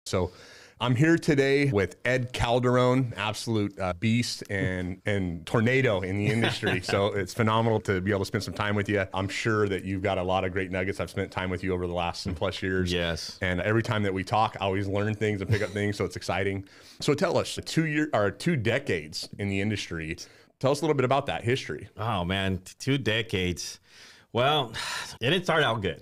So I'm here today with Ed Calderon, absolute beast and tornado in the industry. So it's phenomenal to be able to spend some time with you. I'm sure that you've got a lot of great nuggets. I've spent time with you over the last 10+ years. Yes. And every time that we talk, I always learn things and pick up things. So it's exciting. So tell us, 2 decades in the industry. Tell us a little bit about that history. Oh man, 2 decades. Well, it didn't start out good.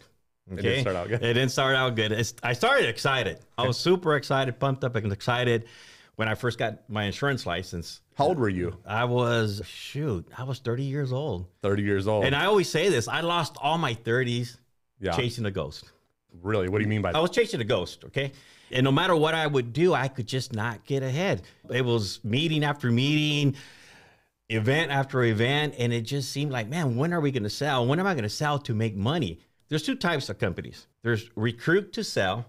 Okay? It didn't start out good. It didn't start out good. I started excited. I was super excited, pumped up and excited when I first got my insurance license. How old were you? I was 30 years old. 30 years old. And I always say this, I lost all my 30s chasing a ghost. Really? What do you mean by that? I was chasing a ghost, okay? And no matter what I would do, I could just not get ahead. It was meeting after meeting, event after event, and it just seemed like, man, when are we going to sell? When am I going to sell to make money? There's 2 types of companies. There's recruit to sell,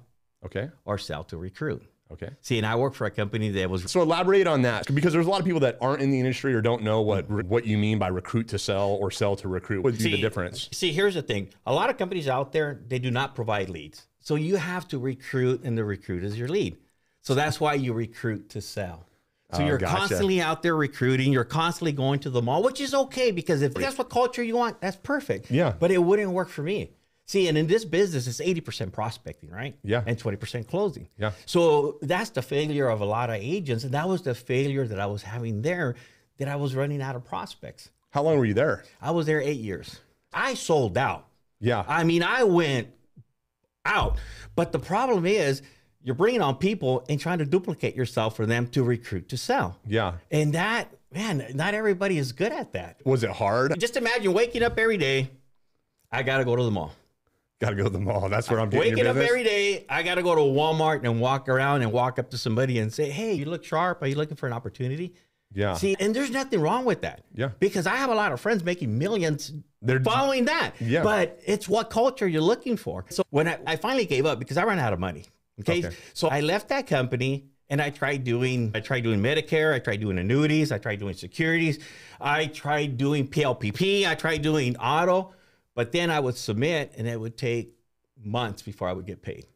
okay, or sell to recruit. Okay. See, and I work for a company that was... So elaborate on that, because there's a lot of people that aren't in the industry or don't know what you mean by recruit to sell or sell to recruit. What would be the difference? See, here's the thing. A lot of companies out there, they do not provide leads. So you have to recruit, and the recruit is your lead. So that's why you recruit to sell. So you're constantly out there recruiting. You're constantly going to the mall, which is okay, because if that's what culture you want, that's perfect. Yeah. But it wouldn't work for me. See, and in this business, it's 80% prospecting, right? Yeah. And 20% closing. Yeah. So that's the failure of a lot of agents. And that was the failure that I was having there, that I was running out of prospects. How long were you there? I was there 8 years. I sold out. Yeah. I mean, I went out. But the problem is, you're bringing on people and trying to duplicate yourself for them to recruit to sell. Yeah. And that, man, not everybody is good at that. Was it hard? Just imagine waking up every day. I got to go to the mall. Got to go to the mall. That's where I'm getting waking up every day. I got to go to Walmart and walk around and walk up to somebody and say, hey, you look sharp. Are you looking for an opportunity? Yeah. See, and there's nothing wrong with that. Yeah. Because I have a lot of friends making millions following that. Yeah. But it's what culture you're looking for. So when I finally gave up, because I ran out of money. Okay. So I left that company and I tried doing Medicare. I tried doing annuities. I tried doing securities. I tried doing PLPP. I tried doing auto. But then I would submit and it would take months before I would get paid.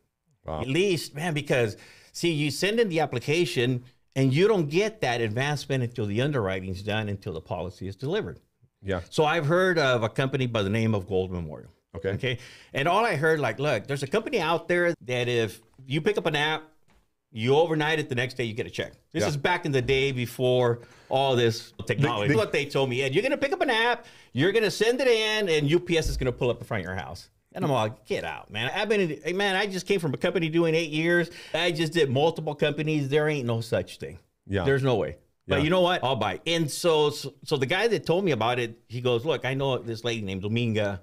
Wow. At least, man, because see, you send in the application and you don't get that advancement until the underwriting's done, until the policy is delivered. Yeah. So I've heard of a company by the name of Gold Memorial. Okay. Okay. And all I heard, like, look, there's a company out there that if you pick up an app, you overnight it, the next day you get a check. This is back in the day before all this technology. What they told me, Ed, you're going to pick up an app, you're going to send it in, and UPS is going to pull up in front of your house. And I'm like, get out, man. I just came from a company doing 8 years. I just did multiple companies. There ain't no such thing. Yeah. There's no way. Yeah. But you know what? I'll buy. And so the guy that told me about it, he goes, look, I know this lady named Dominga.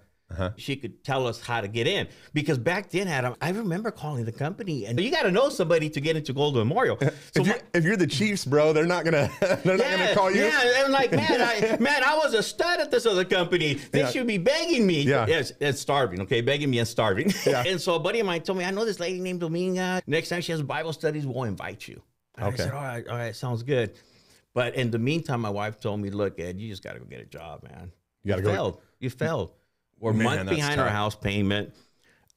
She could tell us how to get in, because back then, Adam, I remember calling the company, and you got to know somebody to get into Gold Memorial. So if you're the Chiefs, bro, they're not gonna call you. Yeah, and like, I was a stud at this other company. They should be begging me. Yeah, yes, and starving. Okay, begging me and starving. Yeah. And so a buddy of mine told me, I know this lady named Dominga. Next time she has Bible studies, we'll invite you. And I said, all right, sounds good. But in the meantime, my wife told me, look, Ed, you just got to go get a job, man. You failed. We're a month behind our house payment.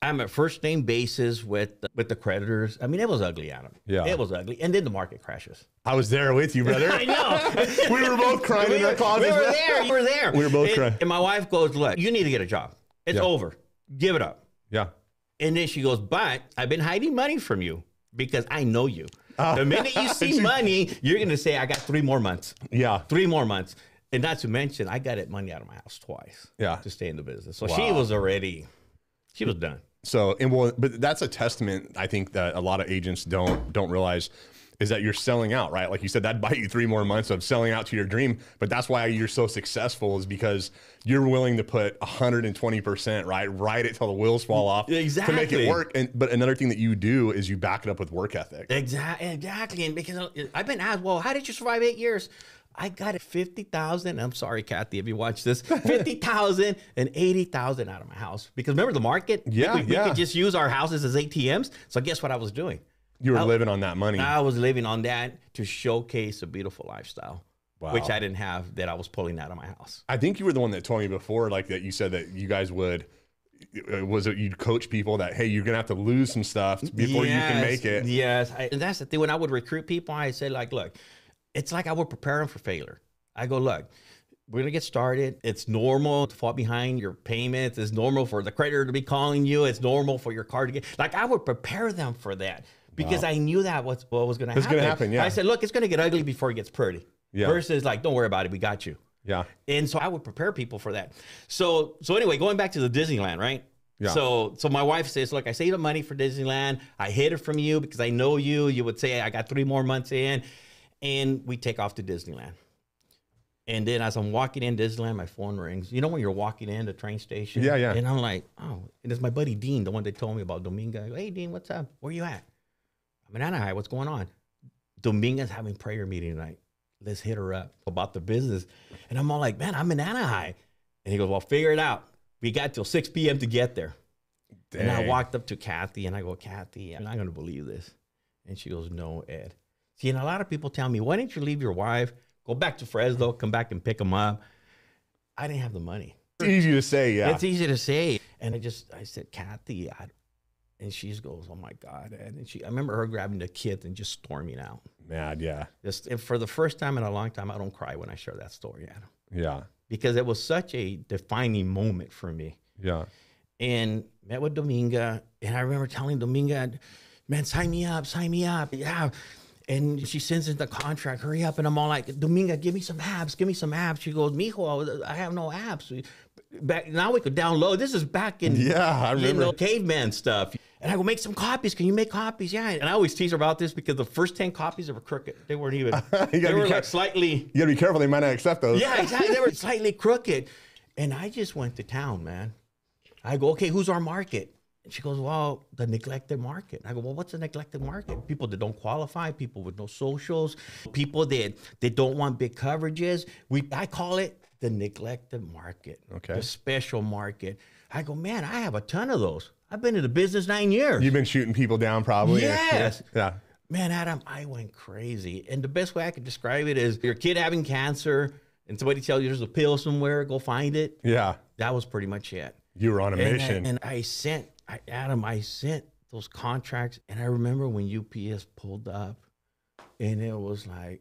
I'm at first name basis with the creditors. I mean, it was ugly, Adam. Yeah. It was ugly. And then the market crashes. I was there with you, brother. I know. We were both crying in our closets. We were there. You were there. We were both crying. And my wife goes, look, you need to get a job. It's over. Give it up. Yeah. And then she goes, but I've been hiding money from you because I know you. The minute you see money, you're going to say, I got 3 more months. Yeah. 3 more months. And not to mention, I got money out of my house twice to stay in the business. So she was done. So, but that's a testament, I think, that a lot of agents don't realize, is that you're selling out, right? Like you said, that'd buy you 3 more months of selling out to your dream. But that's why you're so successful, is because you're willing to put 120%, right it till the wheels fall off to make it work. But another thing that you do is you back it up with work ethic. Exactly. And because I've been asked, well, how did you survive 8 years? I got it 50,000. I'm sorry, Kathy, if you watch this, 50,000 and 80,000 out of my house. Because remember the market? We could just use our houses as ATMs. So guess what I was doing? You were living on that money. I was living on that to showcase a beautiful lifestyle, which I didn't have, that I was pulling out of my house. I think you were the one that told me before, like that you said that you guys would, was it you'd coach people that, hey, you're gonna have to lose some stuff before you can make it? Yes, and that's the thing. When I would recruit people, I said, like, look, it's like I would prepare them for failure. I go, look, we're gonna get started. It's normal to fall behind your payments. It's normal for the creditor to be calling you. It's normal for your car to get, like, I would prepare them for that because I knew that what was gonna happen. It's gonna happen, yeah. I said, look, it's gonna get ugly before it gets pretty. Yeah. Versus like, don't worry about it, we got you. Yeah. And so I would prepare people for that. So anyway, going back to the Disneyland, right? Yeah. So my wife says, look, I saved the money for Disneyland. I hid it from you because I know you. You would say, I got 3 more months in. And we take off to Disneyland. And then as I'm walking in Disneyland, my phone rings. You know when you're walking in the train station? Yeah, yeah. And I'm like, oh, and it's my buddy Dean, the one that told me about Dominga. I go, hey, Dean, what's up? Where you at? I'm in Anaheim. What's going on? Dominga's having prayer meeting tonight. Let's hit her up about the business. And I'm all like, man, I'm in Anaheim. And he goes, well, figure it out. We got till 6 p.m. to get there. Dang. And I walked up to Kathy and I go, Kathy, I'm not going to believe this. And she goes, no, Ed. See, and a lot of people tell me, why didn't you leave your wife, go back to Fresno, come back and pick them up? I didn't have the money. It's easy to say, yeah. It's easy to say. And I said, Kathy, and she goes, oh my God, Ed. And I remember her grabbing the kids and just storming out. Mad, yeah. And for the first time in a long time, I don't cry when I share that story, Adam. Yeah. Because it was such a defining moment for me. Yeah. And met with Dominga, and I remember telling Dominga, man, sign me up. Yeah. And she sends in the contract, hurry up. And I'm all like, Dominga, give me some abs. She goes, mijo, I have no abs. Back now we could download. This is back in I remember caveman stuff. And I go, make some copies. Can you make copies? Yeah. And I always tease her about this because the first 10 copies were crooked. They weren't even. They were like slightly. You gotta be careful. They might not accept those. Yeah, exactly. They were slightly crooked. And I just went to town, man. I go, okay, who's our market? And she goes, well, the neglected market. I go, well, what's a neglected market? People that don't qualify, people with no socials, people that don't want big coverages. I call it the neglected market, okay, the special market. I go, man, I have a ton of those. I've been in the business 9 years. You've been shooting people down probably. Yes. Yeah. Man, Adam, I went crazy. And the best way I could describe it is your kid having cancer and somebody tells you there's a pill somewhere, go find it. Yeah. That was pretty much it. You were on a mission. And I sent those contracts. And I remember when UPS pulled up and it was like,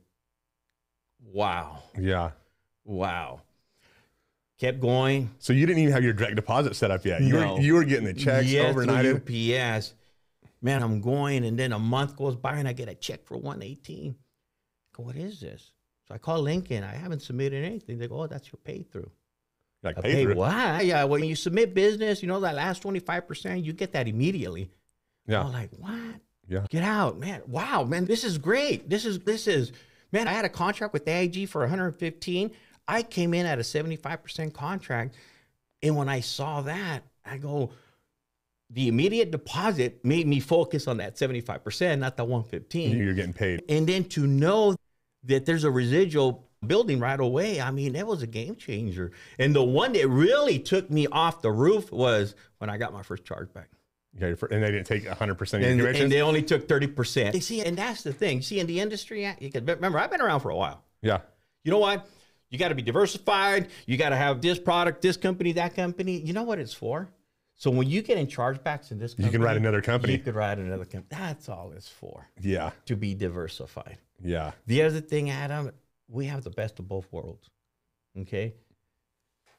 wow. Yeah. Wow. Kept going. So you didn't even have your direct deposit set up yet. You were getting the checks overnight. UPS. Man, I'm going. And then a month goes by and I get a check for $118. I go, what is this? So I call Lincoln. I haven't submitted anything. They go, oh, that's your pay through. Like pay through? What? Yeah, when you submit business, you know, that last 25%, you get that immediately. Yeah. I'm like, what? Yeah. Get out, man. Wow, man, this is great. This is, man, I had a contract with AIG for 115. I came in at a 75% contract. And when I saw that, I go, the immediate deposit made me focus on that 75%, not the 115. You're getting paid. And then to know that there's a residual building right away, I mean, that was a game changer. And the one that really took me off the roof was when I got my first chargeback. Yeah, and they didn't take 100% of your commission? And they only took 30%. You see, and that's the thing. See, in the industry, remember, I've been around for a while. Yeah. You know what? You got to be diversified. You got to have this product, this company, that company. You know what it's for? So when you get in chargebacks in this company, you can write another company. You could write another company. That's all it's for. Yeah. To be diversified. Yeah. The other thing, Adam, we have the best of both worlds. Okay?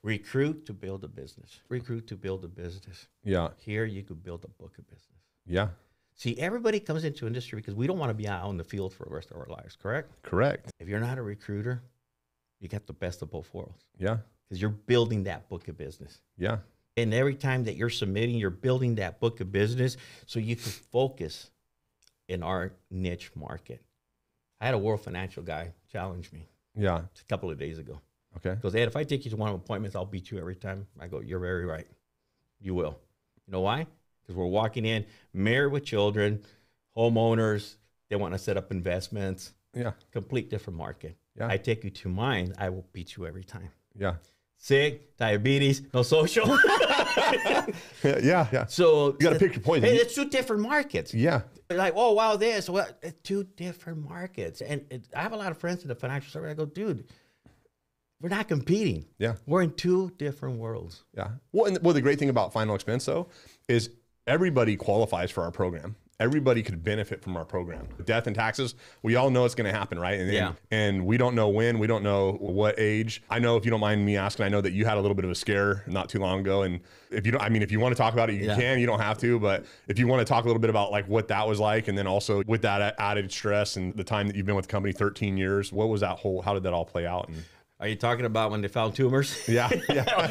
Recruit to build a business. Recruit to build a business. Yeah. Here you could build a book of business. Yeah. See, everybody comes into industry because we don't want to be out in the field for the rest of our lives, correct? Correct. If you're not a recruiter, you get the best of both worlds. Yeah. Because you're building that book of business. Yeah. And every time that you're submitting, you're building that book of business so you can focus in our niche market. I had a World Financial guy challenge me. Yeah. A couple of days ago. Okay. He goes, Ed, if I take you to one of appointments, I'll beat you every time. I go, you're very right. You will. You know why? Because we're walking in, married with children, homeowners, they want to set up investments. Yeah. Complete different market. Yeah. I take you to mine, I will beat you every time. Yeah. Sick, diabetes, no social. Yeah. So you got to pick your poison. Hey, it's two different markets. Yeah. Like, oh, wow, this. Well, it's two different markets. And I have a lot of friends in the financial service. I go, dude, We're not competing. Yeah. We're in two different worlds. Yeah. Well, the great thing about final expense though is everybody qualifies for our program. Everybody could benefit from our program. Death and taxes, we all know it's going to happen, right? And we don't know when, we don't know what age. I know, if you don't mind me asking, I know that you had a little bit of a scare not too long ago. And if you don't, I mean, if you want to talk about it, you can, you don't have to, but if you want to talk a little bit about like what that was like, and then also with that added stress and the time that you've been with the company, 13 years, what was that how did that all play out? And are you talking about when they found tumors? Yeah.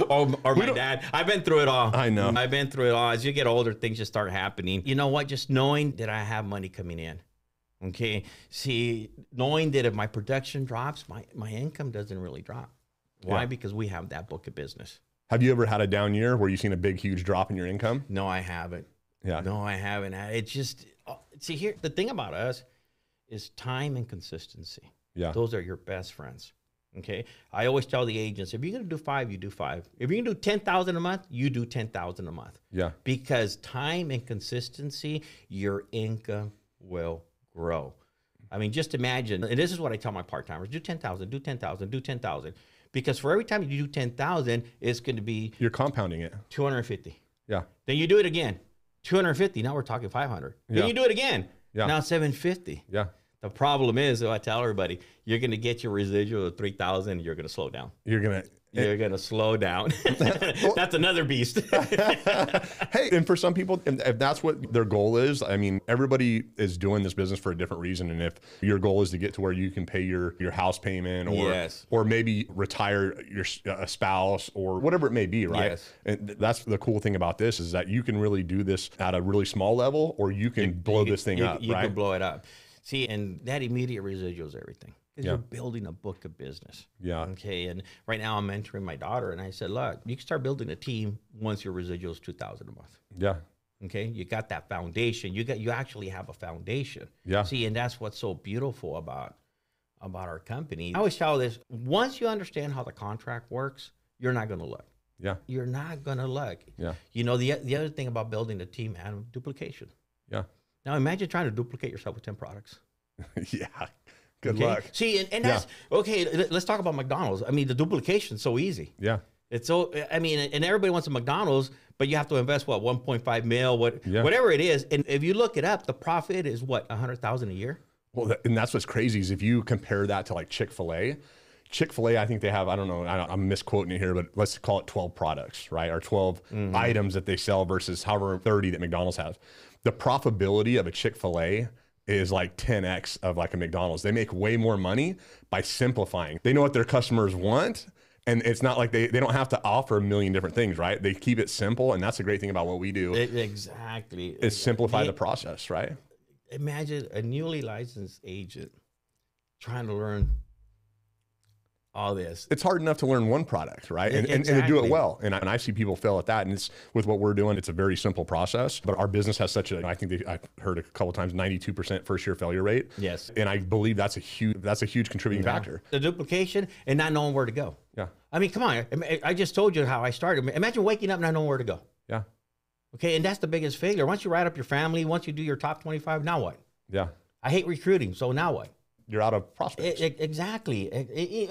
or my dad? I've been through it all. I know. I've been through it all. As you get older, things just start happening. You know what? Just knowing that I have money coming in. Okay. See, knowing that if my production drops, my income doesn't really drop. Why? Because we have that book of business. Have you ever had a down year where you've seen a big, huge drop in your income? No, I haven't. Yeah. No, I haven't. It's just, see here, the thing about us is time and consistency. Yeah. Those are your best friends. Okay. I always tell the agents, if you're going to do 5, you do 5. If you can do 10,000 a month, you do 10,000 a month. Yeah. Because time and consistency, your income will grow. I mean, just imagine, and this is what I tell my part-timers, do 10,000, do 10,000, do 10,000. Because for every time you do 10,000, it's going to be... You're compounding it. 250. Yeah. Then you do it again. 250. Now we're talking 500. Then you do it again. Yeah. Now 750. Yeah. The problem is, I tell everybody, you're going to get your residual of 3,000. You're going to slow down. You're going to slow down. That's another beast. Hey, and for some people, if that's what their goal is, I mean, everybody is doing this business for a different reason. And if your goal is to get to where you can pay your house payment, or maybe retire a spouse, or whatever it may be, right? Yes. And that's the cool thing about this, is that you can really do this at a really small level, or you can blow this thing up, You right? can blow it up. See, and that immediate residual is everything. Because you're building a book of business. Yeah. Okay. And right now I'm mentoring my daughter, and I said, look, you can start building a team once your residual is 2,000 a month. Yeah. Okay. You got that foundation. You actually have a foundation. Yeah. See, and that's what's so beautiful about our company. I always tell this, once you understand how the contract works, you're not going to look. Yeah. You're not going to look. Yeah. You know, the other thing about building a team, Adam, duplication. Yeah. Now imagine trying to duplicate yourself with 10 products. Yeah. Good luck. See, and that's, okay, let's talk about McDonald's. I mean, the duplication's so easy. Yeah. It's so, I mean, and everybody wants a McDonald's, but you have to invest, what, 1.5 mil, whatever it is. And if you look it up, the profit is what, 100,000 a year? Well, and that's what's crazy is if you compare that to like Chick-fil-A, I think they have, I don't know, I'm misquoting it here, but let's call it 12 products, right? Or 12 items that they sell versus however 30 that McDonald's has. The profitability of a Chick-fil-A is like 10x of like a McDonald's. They make way more money by simplifying. They know what their customers want, and it's not like they don't have to offer a million different things, right? They keep it simple, and that's the great thing about what we do. Exactly. Is simplify the process, right? Imagine a newly licensed agent trying to learn all this. It's hard enough to learn one product, right? And to do it well. And I see people fail at that. And it's with what we're doing, it's a very simple process. But our business has such a, I think I've heard a couple of times, 92% first year failure rate. Yes. And I believe that's a huge contributing factor. The duplication and not knowing where to go. Yeah. I mean, come on. I just told you how I started. Imagine waking up and not knowing where to go. Yeah. Okay. And that's the biggest failure. Once you write up your family, once you do your top 25, now what? Yeah. I hate recruiting. So now what? You're out of prospects. Exactly.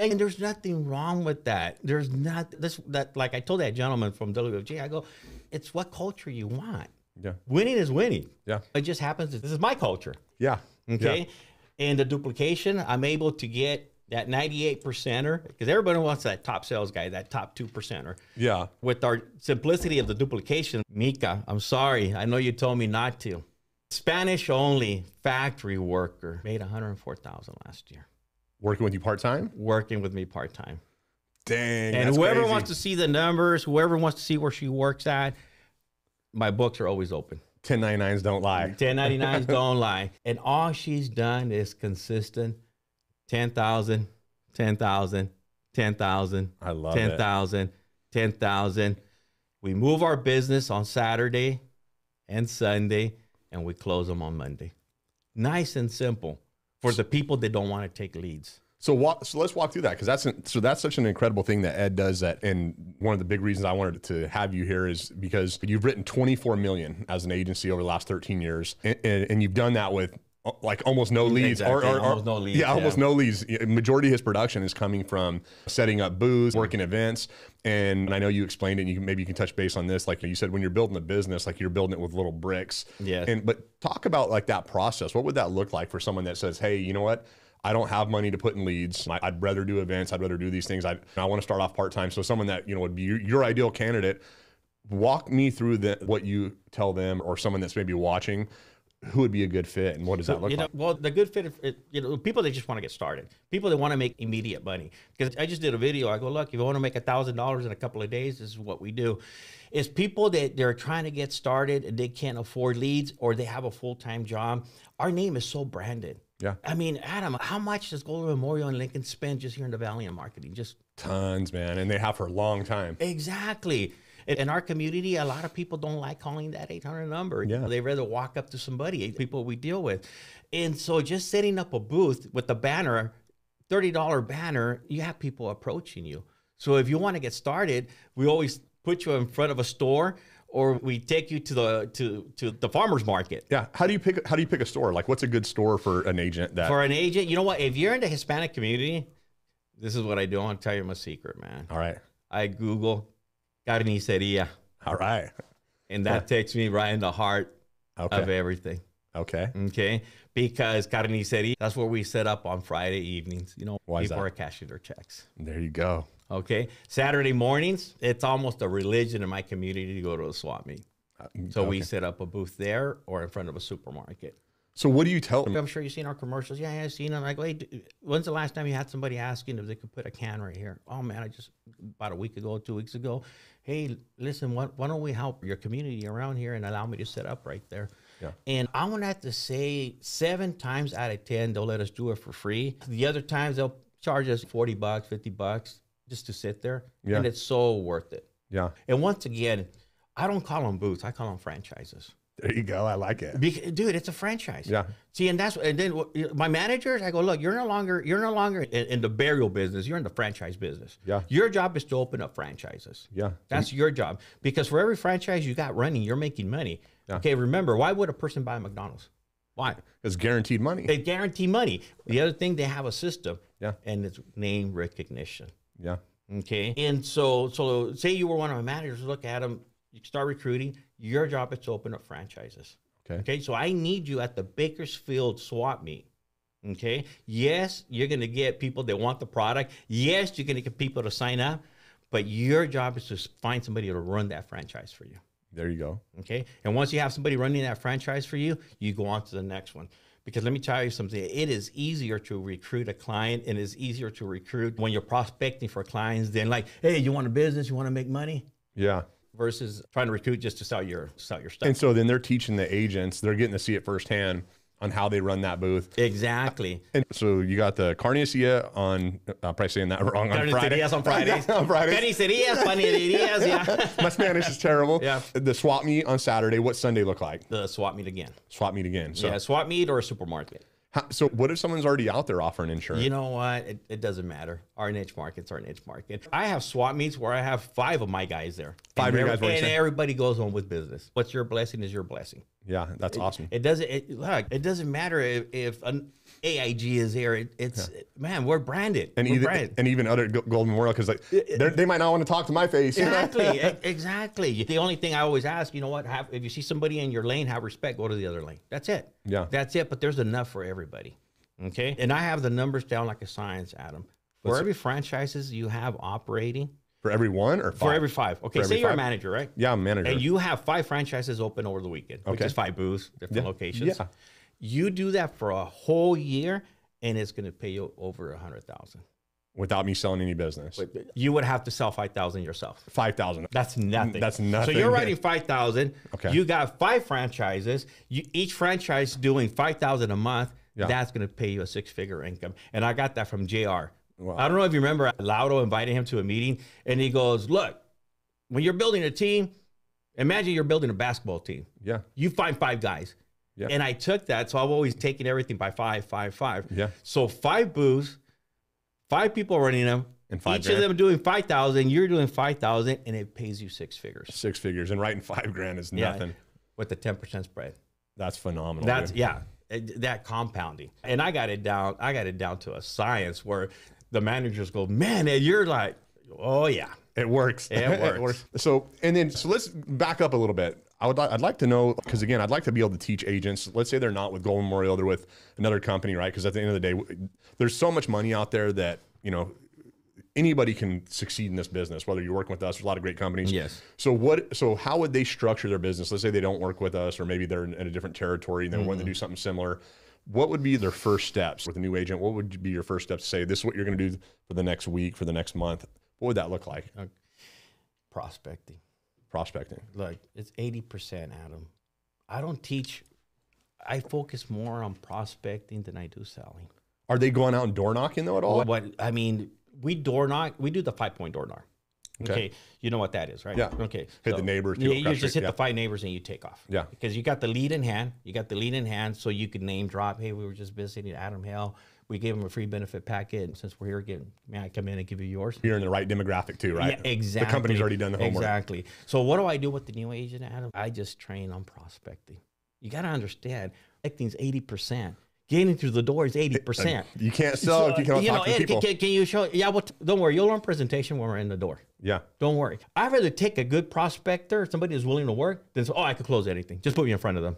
And there's nothing wrong with that. There's not that, like I told that gentleman from WFG, I go, it's what culture you want. Yeah. Winning is winning. Yeah. It just happens. This is my culture. Yeah. Okay. Yeah. And the duplication, I'm able to get that 98%er, because everybody wants that top sales guy, that top 2%er. Yeah. With our simplicity of the duplication, Mika, I'm sorry. I know you told me not to. Spanish only factory worker made $104,000 last year. Working with you part-time? Working with me part-time. Dang. And whoever wants to see the numbers, whoever wants to see where she works at, my books are always open. 1099s don't lie. 1099s don't lie. And all she's done is consistent 10,000, 10,000, 10,000. I love 10,000, 10,000. We move our business on Saturday and Sunday, and we close them on Monday. Nice and simple for the people that don't want to take leads. So let's walk through that, because that's such an incredible thing that Ed does. That, and one of the big reasons I wanted to have you here is because you've written 24 million as an agency over the last 13 years, and you've done that with like almost no leads, Exactly. or Almost no leads, yeah, almost yeah. no leads. Majority of his production is coming from setting up booths, working events. And I know you explained it, and maybe you can touch base on this. Like you said, when you're building a business, like you're building it with little bricks. Yeah. But talk about like that process. What would that look like for someone that says, hey, you know what? I don't have money to put in leads. I'd rather do events. I'd rather do these things. I want to start off part-time. So someone that, would be your ideal candidate. Walk me through what you tell them, or someone that's maybe watching, who would be a good fit, and what does that look like? Well, the good fit, people that just want to get started, people that want to make immediate money. Because I just did a video. I go, look, if you want to make $1,000 in a couple of days, this is what we do. It's people that they're trying to get started and they can't afford leads, or they have a full-time job. Our name is so branded. Yeah. I mean, Adam, how much does Golden Memorial and Lincoln spend just here in the Valley on marketing? Just tons, man. And they have for a long time. Exactly. In our community, a lot of people don't like calling that 800 number. Yeah. They rather walk up to somebody, people we deal with. And so just setting up a booth with the banner, $30 banner, you have people approaching you. So if you want to get started, we always put you in front of a store, or we take you to the farmer's market. Yeah. How do you pick a store? Like, what's a good store for an agent? For an agent, you know what? If you're in the Hispanic community, this is what I do. I want to tell you my secret, man. All right. I Google carniceria. All right. And that takes me right in the heart of everything. Okay. Okay. Because carniceria, that's where we set up on Friday evenings. Why is people that? are cashing their checks. There you go. Okay. Saturday mornings, it's almost a religion in my community to go to a swap meet. So we set up a booth there or in front of a supermarket. So what do you tell them? I'm sure you've seen our commercials. Yeah, I've seen them. I go, hey, when's the last time you had somebody asking if they could put a can right here? Oh, man, about a week ago, 2 weeks ago. Hey, listen, why don't we help your community around here and allow me to set up right there? Yeah. And I want to have to say 7 times out of 10, they'll let us do it for free. The other times they'll charge us $40, $50 just to sit there. Yeah. And it's so worth it. Yeah. And once again, I don't call them booths. I call them franchises. There you go. I like it. Dude, it's a franchise. Yeah. See, and then my managers, I go, look, you're no longer in the burial business. You're in the franchise business. Yeah. Your job is to open up franchises. Yeah. That's your job. Because for every franchise you got running, you're making money. Yeah. Okay, remember, why would a person buy McDonald's? Why? It's guaranteed money. They guarantee money. The other thing, they have a system. Yeah. And it's name recognition. Yeah. Okay. And so say you were one of my managers, look at them, you start recruiting. Your job is to open up franchises. Okay. Okay. So I need you at the Bakersfield swap meet. Okay. Yes, you're going to get people that want the product. Yes, you're going to get people to sign up, but your job is to find somebody to run that franchise for you. There you go. Okay. And once you have somebody running that franchise for you, you go on to the next one. Because let me tell you something, it is easier to recruit a client, and it's easier to recruit when you're prospecting for clients than like, hey, you want a business, you want to make money? Yeah. Versus trying to recruit just to sell your stuff. And so then they're teaching the agents, they're getting to see it firsthand on how they run that booth. Exactly. And so you got the carniceria on, I'm probably saying that wrong, on Friday. Carnicerias on Fridays. On Fridays. Carnicerias, panerias, yeah. My Spanish is terrible. Yeah. The swap meet on Saturday. What's Sunday look like? The swap meet again. Swap meet again. So, Yeah, swap meet or a supermarket. so what if someone's already out there offering insurance? You know what? It doesn't matter. Our niche market's our niche market. I have swap meets where I have 5 of my guys there. 5 of your guys. And everybody goes home with business. What's your blessing is your blessing. Yeah, that's awesome. It doesn't matter if an AIG is there. Man, we're branded. And even other Golden Memorial, because like they might not want to talk to my face. Exactly, exactly. The only thing I always ask, you know what? If you see somebody in your lane, have respect. Go to the other lane. That's it. Yeah, that's it. But there's enough for everybody. Okay, and I have the numbers down like a science, Adam. For every franchises you have operating. For every 1 or 5? For every 5. Okay, say you're a manager, right? Yeah, I'm a manager. And you have 5 franchises open over the weekend, which is 5 booths, different locations. Yeah. You do that for a whole year, and it's going to pay you over $100,000 without me selling any business. You would have to sell 5,000 yourself. 5,000. That's nothing. That's nothing. So you're writing 5,000. Okay. You got 5 franchises. Each franchise doing 5,000 a month. Yeah. That's going to pay you a 6-figure income. And I got that from JR. Wow. I don't know if you remember, Laudo invited him to a meeting, and he goes, look, when you're building a team, imagine you're building a basketball team. Yeah. You find 5 guys. Yeah. And I took that, so I've always taken everything by 5, 5, 5. Yeah. So 5 booths, 5 people running them, and 5 each grand. of them doing 5,000, you're doing 5,000, and it pays you 6 figures. 6 figures, and writing $5 grand is nothing. With the 10% spread. That's phenomenal. That's dude. yeah. that compounding. And I got it down to a science where the managers go, man, Ed, you're like, oh yeah. It works. It works. So let's back up a little bit. I'd like to know, because again, I'd like to be able to teach agents. Let's say they're not with Golden Memorial, they're with another company, right? Because at the end of the day, there's so much money out there that, you know, anybody can succeed in this business, whether you're working with us. There's a lot of great companies. Yes. So how would they structure their business? Let's say they don't work with us, or maybe they're in a different territory and they want to do something similar. What would be their first steps with a new agent? What would be your first steps to say, this is what you're going to do for the next week, for the next month? What would that look like? Prospecting. Look, it's 80%, Adam. I don't teach. I focus more on prospecting than I do selling. Are they going out and door knocking though at all? I mean, we door knock. We do the 5-point door knock. Okay. You know what that is, right? Yeah. Okay. Hit the neighbors. You just hit the 5 neighbors and you take off. Yeah. Because you got the lead in hand. So you can name drop. Hey, we were just visiting Adam Hale. We gave him a free benefit packet. Since we're here again, may I come in and give you yours? You're in the right demographic too, right? Yeah, exactly. The company's already done the homework. Exactly. So what do I do with the new agent, Adam? I just train on prospecting. You got to understand, prospecting's 80%. Getting through the door is 80%. You can't sell if you can't talk to people. Can you show? Yeah, well, don't worry. You'll learn presentation when we're in the door. Yeah. Don't worry. I'd rather take a good prospector, somebody who's willing to work, than say, oh, I could close anything. Just put me in front of them.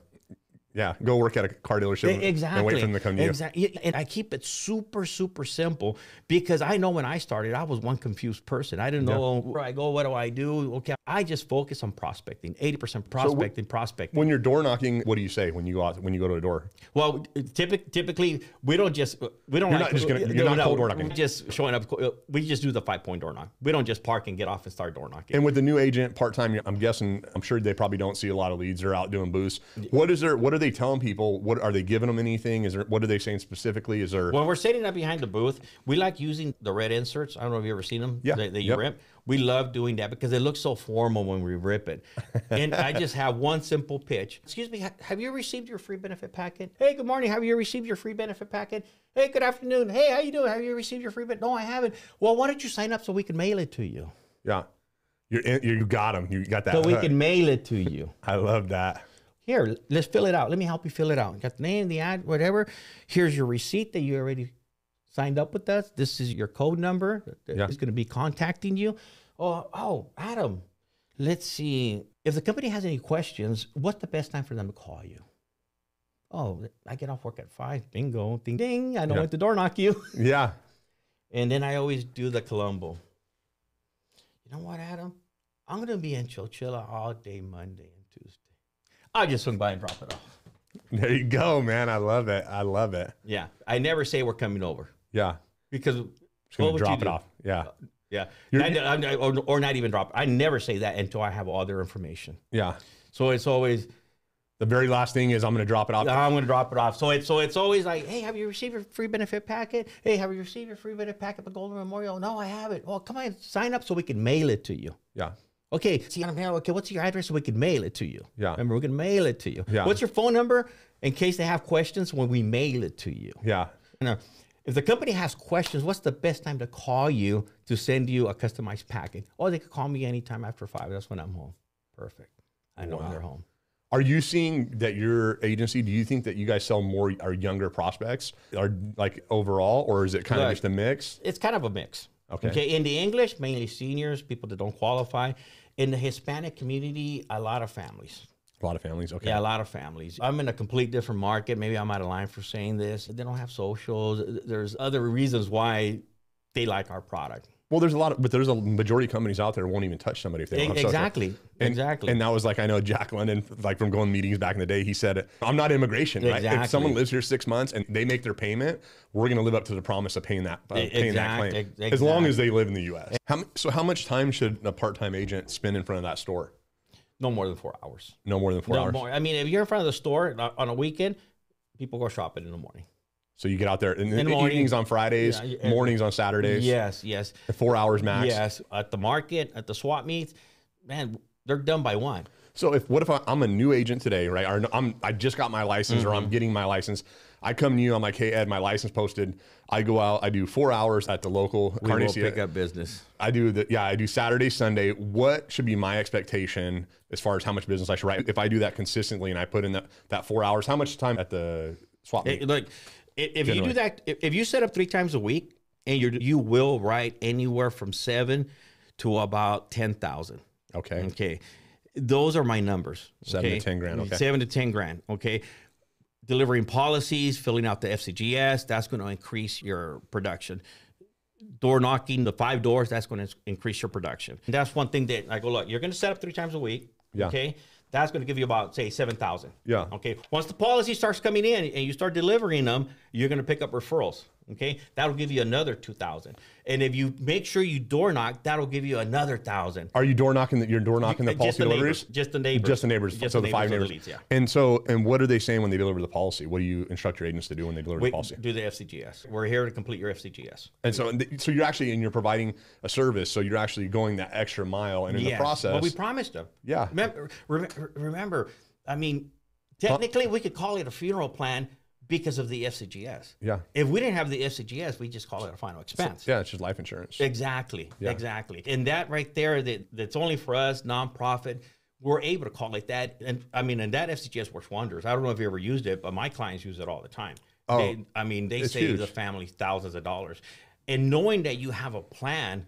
Yeah, go work at a car dealership and wait for them to come to you. Exactly. And I keep it super, super simple because I know when I started, I was one confused person. I didn't know where I go, what do I do? Okay, I just focus on prospecting, 80% prospecting. When you're door knocking, what do you say when you go out, when you go to a door? Well, typically we don't You're not cold door knocking. Just showing up. We just do the 5-point door knock. We don't just park and get off and start door knocking. And with the new agent part-time, I'm sure they probably don't see a lot of leads. They're out doing booths. What are they telling people? What are they giving them anything? What are they saying specifically? When we're sitting up behind the booth, we like using the red inserts. I don't know if you've ever seen them. Yeah. That you rip. We love doing that because it looks so formal when we rip it. And I just have one simple pitch. Excuse me, have you received your free benefit packet? Hey, good morning. Have you received your free benefit packet? Hey, good afternoon. Hey, how you doing? Have you received your free benefit? No, I haven't. Well, why don't you sign up so we can mail it to you? Yeah. You got them. You got that. So we can mail it to you. I love that. Here, let's fill it out. Let me help you fill it out. Got the name, the ad, whatever. Here's your receipt that you already signed up with us. This is your code number. It's going to be contacting you. Oh, Adam, let's see. If the company has any questions, what's the best time for them to call you? Oh, I get off work at 5. Bingo, ding, ding. I know when to door knock you. Yeah. And then I always do the Columbo. You know what, Adam? I'm going to be in Chowchilla all day Monday and Tuesday. I'll just swing by and drop it off. There you go, man. I love it. I love it. Yeah. I never say we're coming over. Yeah. Because just going to drop it off. Yeah. Yeah. Or not even drop it. I never say that until I have all their information. Yeah. So it's always... The very last thing is I'm going to drop it off. I'm going to drop it off. So it's always like, hey, have you received your free benefit packet? Hey, have you received your free benefit packet at Golden Memorial? No, I haven't. Well, come on, sign up so we can mail it to you. Yeah. Okay, see, okay, what's your address so we can mail it to you? Yeah. Remember, we're going to mail it to you. Yeah. What's your phone number in case they have questions when we mail it to you? Yeah. Now, if the company has questions, what's the best time to call you to send you a customized packet? Oh, they could call me anytime after 5. That's when I'm home. Perfect. I know when they're home. Are you seeing that your agency, do you think that you guys sell more or younger prospects or like overall, or is it kind of just a mix? It's kind of a mix. Okay. In the English, mainly seniors, people that don't qualify. In the Hispanic community, a lot of families. A lot of families, okay. Yeah, a lot of families. I'm in a complete different market. Maybe I'm out of line for saying this. They don't have socials. There's other reasons why they like our product. Well, there's a majority of companies out there won't even touch somebody if they don't have social. Exactly. And that was like, I know Jack London, like from going to meetings back in the day, he said, I'm not immigration, right? If someone lives here 6 months and they make their payment, we're going to live up to the promise of paying that claim. As long as they live in the U.S. So how much time should a part-time agent spend in front of that store? No more than 4 hours. No more than 4 hours? I mean, if you're in front of the store on a weekend, people go shopping in the morning. So you get out there in the evenings on Fridays, mornings on Saturdays. Yes. 4 hours max. Yes, at the market, at the swap meets, man, they're done by 1. So what if I'm a new agent today, right? Or I just got my license, or I'm getting my license. I come to you, I'm like, hey Ed, my license posted. I go out, I do 4 hours at the local We will pick up business. I do Saturday, Sunday. What should be my expectation as far as how much business I should write? If I do that consistently and I put in that 4 hours, how much time at the swap meet. Like, if you do that, if you set up 3 times a week, and you will write anywhere from 7 to about 10,000. Okay. Okay. Those are my numbers. 7 to 10 grand. Okay. 7 to 10 grand. Okay. Delivering policies, filling out the FCGS, that's going to increase your production. Door knocking, the 5 doors, that's going to increase your production. And that's one thing that I go, look, you're going to set up 3 times a week. Yeah. Okay. That's going to give you about, say, 7,000. Yeah. Okay. Once the policy starts coming in and you start delivering them, you're going to pick up referrals. Okay. That'll give you another 2,000. And if you make sure you door knock, that'll give you another 1,000. Are you door knocking? You're door knocking the policy deliveries? Just the neighbors. Just the neighbors. Just so the 5 neighbors. Leads, yeah. And what are they saying when they deliver the policy? What do you instruct your agents to do when they deliver the policy? Do the FCGS. We're here to complete your FCGS. And so you're actually, and you're providing a service. So you're actually going that extra mile, and in the process, well, we promised them. Yeah. Remember, I mean, technically we could call it a funeral plan because of the FCGS. Yeah. If we didn't have the FCGS, we just call it a final expense. Yeah, it's just life insurance. Exactly. Yeah. Exactly. And that right there, that's only for us, nonprofit. We're able to call it that. And I mean, and that FCGS works wonders. I don't know if you ever used it, but my clients use it all the time. Oh, they save the family thousands of dollars. And knowing that you have a plan,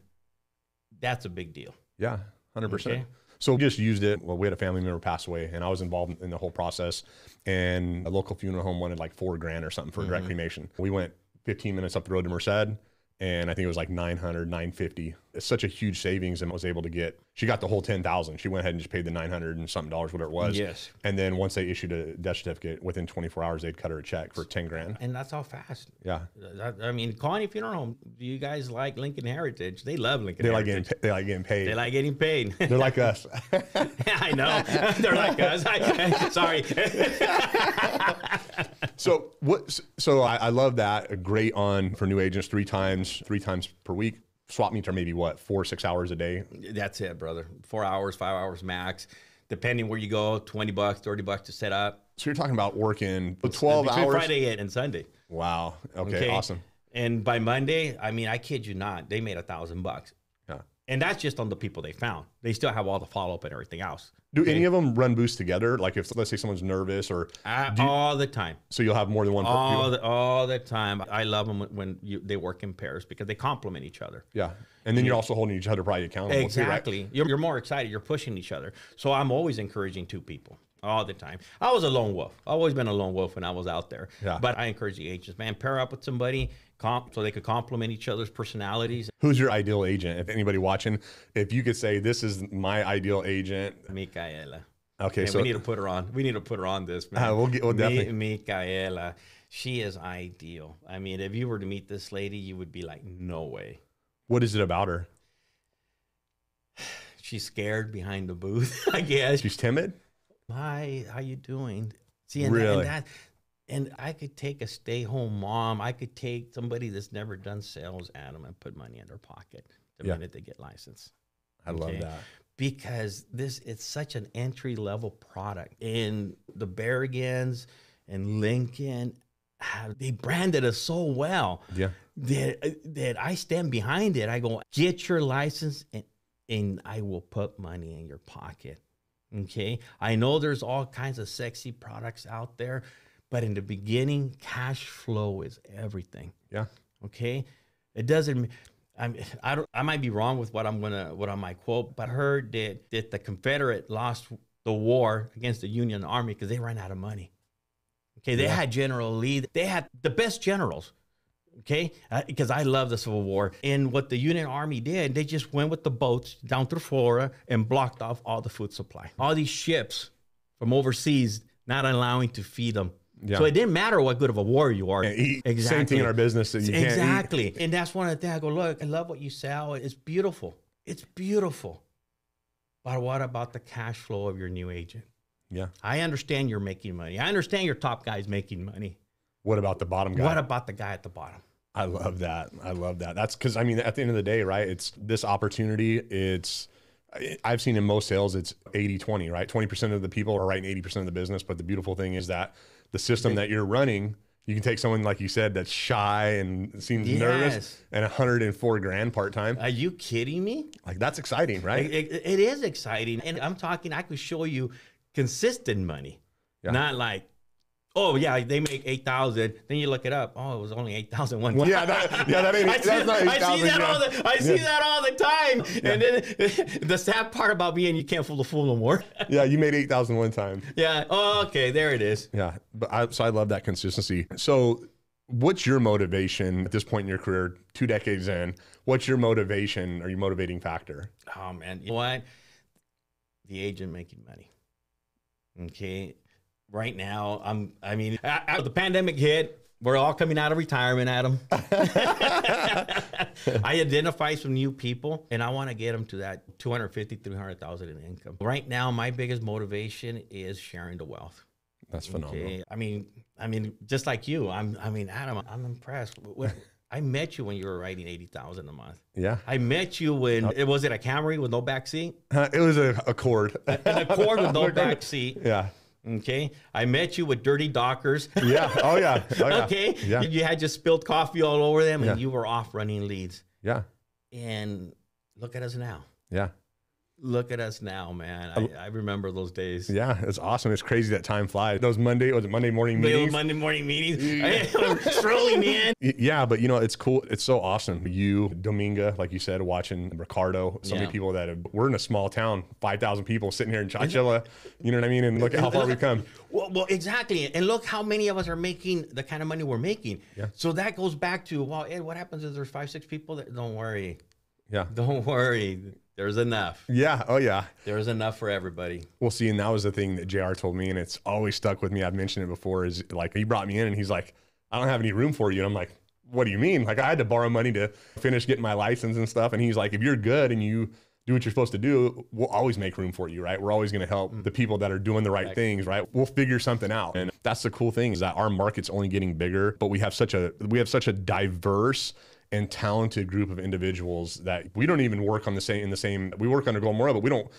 that's a big deal. Yeah, 100%. Okay. So we just used it. Well, we had a family member pass away, and I was involved in the whole process. And a local funeral home wanted like $4 grand or something for direct cremation. We went 15 minutes up the road to Merced, and I think it was like $950. It's such a huge savings, and was able to get. She got the whole 10,000. She went ahead and just paid the $900 and something dollars, whatever it was. Yes. And then once they issued a death certificate, within 24 hours, they'd cut her a check for 10 grand. And that's how fast. Yeah. I mean, Colony Funeral Home. Do you guys like Lincoln Heritage? They love Lincoln. They Heritage. like getting paid. They like getting paid. They're like us. I know. They're like us. Sorry. So I love that. Great on for new agents, 3 times per week. Swap meets are maybe what, 4 or 6 hours a day. That's it, brother. 4 hours, 5 hours max, depending where you go. $20, $30 to set up. So you're talking about working 12 between hours Friday and Sunday. Wow. Okay. Awesome. And by Monday, I mean, I kid you not, they made $1,000. Yeah. And that's just on the people they found. They still have all the follow up and everything else. Do any of them run boosts together? Like if, let's say someone's nervous or all the time. So you'll have more than one. All the time. I love them when they work in pairs because they complement each other. Yeah. And then you're also holding each other probably accountable. Exactly. Too, right? You're more excited. You're pushing each other. So I'm always encouraging 2 people all the time. I was a lone wolf. I've always been a lone wolf when I was out there. Yeah. But I encourage the agents, man, pair up with somebody so they could complement each other's personalities. Who's your ideal agent? If anybody watching, if you could say, this is my ideal agent. Micaela. Okay, man, so we need to put her on. We need to put her on this, man. We'll definitely. Micaela, she is ideal. I mean, if you were to meet this lady, you would be like, no way. What is it about her? She's scared behind the booth, I guess. She's timid? Hi, how you doing? See, really? And I could take a stay-home mom. I could take somebody that's never done sales, Adam, and put money in their pocket the minute they get licensed. I love that. Because it's such an entry-level product. And the Berrigans and Lincoln, they branded us so well that I stand behind it. I go, get your license and I will put money in your pocket. Okay. I know there's all kinds of sexy products out there, but in the beginning, cash flow is everything. Yeah. Okay. It doesn't, I might be wrong with what I might quote, but I heard that the Confederate lost the war against the Union Army because they ran out of money. Okay. They had General Lee. They had the best generals. Okay, because I love the Civil War. And what the Union Army did, they just went with the boats down through Florida and blocked off all the food supply. All these ships from overseas not allowing to feed them. Yeah. So it didn't matter what good of a warrior you are. Exactly. Same thing in our business. That you can't eat. And that's one of the things I go, look, I love what you sell. It's beautiful. It's beautiful. But what about the cash flow of your new agent? Yeah. I understand you're making money. I understand your top guy's making money. What about the bottom guy? What about the guy at the bottom? I love that. I love that. That's because, I mean, at the end of the day, right, it's this opportunity. I've seen in most sales, it's 80-20, right? 20% of the people are writing 80% of the business. But the beautiful thing is that the system that you're running, you can take someone, like you said, that's shy and seems nervous and 104 grand part-time. Are you kidding me? Like, that's exciting, right? It is exciting. And I'm talking, I could show you consistent money, not like Oh yeah, they make 8,000. Then you look it up. Oh, it was only 8,001. Yeah, that ain't. That's not 8,000. I see that all the time. Yeah. And then the sad part about being, you can't fool the fool no more. Yeah, you made 8,000 one time. Yeah. Oh, okay, there it is. Yeah, but so I love that consistency. So, what's your motivation at this point in your career, 2 decades in? What's your motivation or your motivating factor? Oh man, you know what? The agent making money. Okay. Right now, the pandemic hit. We're all coming out of retirement, Adam. I identify some new people, and I want to get them to that 250, 300,000 in income. Right now, my biggest motivation is sharing the wealth. That's phenomenal. Okay? I mean, just like you, Adam, I'm impressed. I met you when you were writing 80,000 a month. Yeah. I met you when was it a Camry with no back seat? It was a Accord. An Accord with no back seat. Yeah. Okay. I met you with dirty Dockers. Yeah. Oh yeah. Oh, yeah. Okay. Yeah. You had just spilled coffee all over them, and you were off running leads. Yeah. And look at us now. Yeah. Look at us now, man. I remember those days. Yeah, it's awesome. It's crazy that time flies. Those Monday morning meetings? Monday morning meetings. Strolling in. Yeah, but it's cool. It's so awesome. You, Dominga, like you said, watching Ricardo, so many people we're in a small town, 5,000 people sitting here in Chachilla, you know what I mean? And look at how far we've come. Well, exactly. And look how many of us are making the kind of money we're making. Yeah. So that goes back to, well, Ed, what happens if there's 5, 6 people that, don't worry. Yeah. Don't worry. There's enough. Yeah. Oh, yeah. There's enough for everybody. Well, see, and that was the thing that JR told me, and it's always stuck with me. I've mentioned it before, is like, he brought me in and he's like, I don't have any room for you. And I'm like, what do you mean? Like, I had to borrow money to finish getting my license and stuff. And he's like, if you're good and you do what you're supposed to do, we'll always make room for you, right? We're always going to help the people that are doing the right things, right? We'll figure something out. And that's the cool thing, is that our market's only getting bigger, but we have such a diverse and talented group of individuals that we don't even work on we work on a goal more, but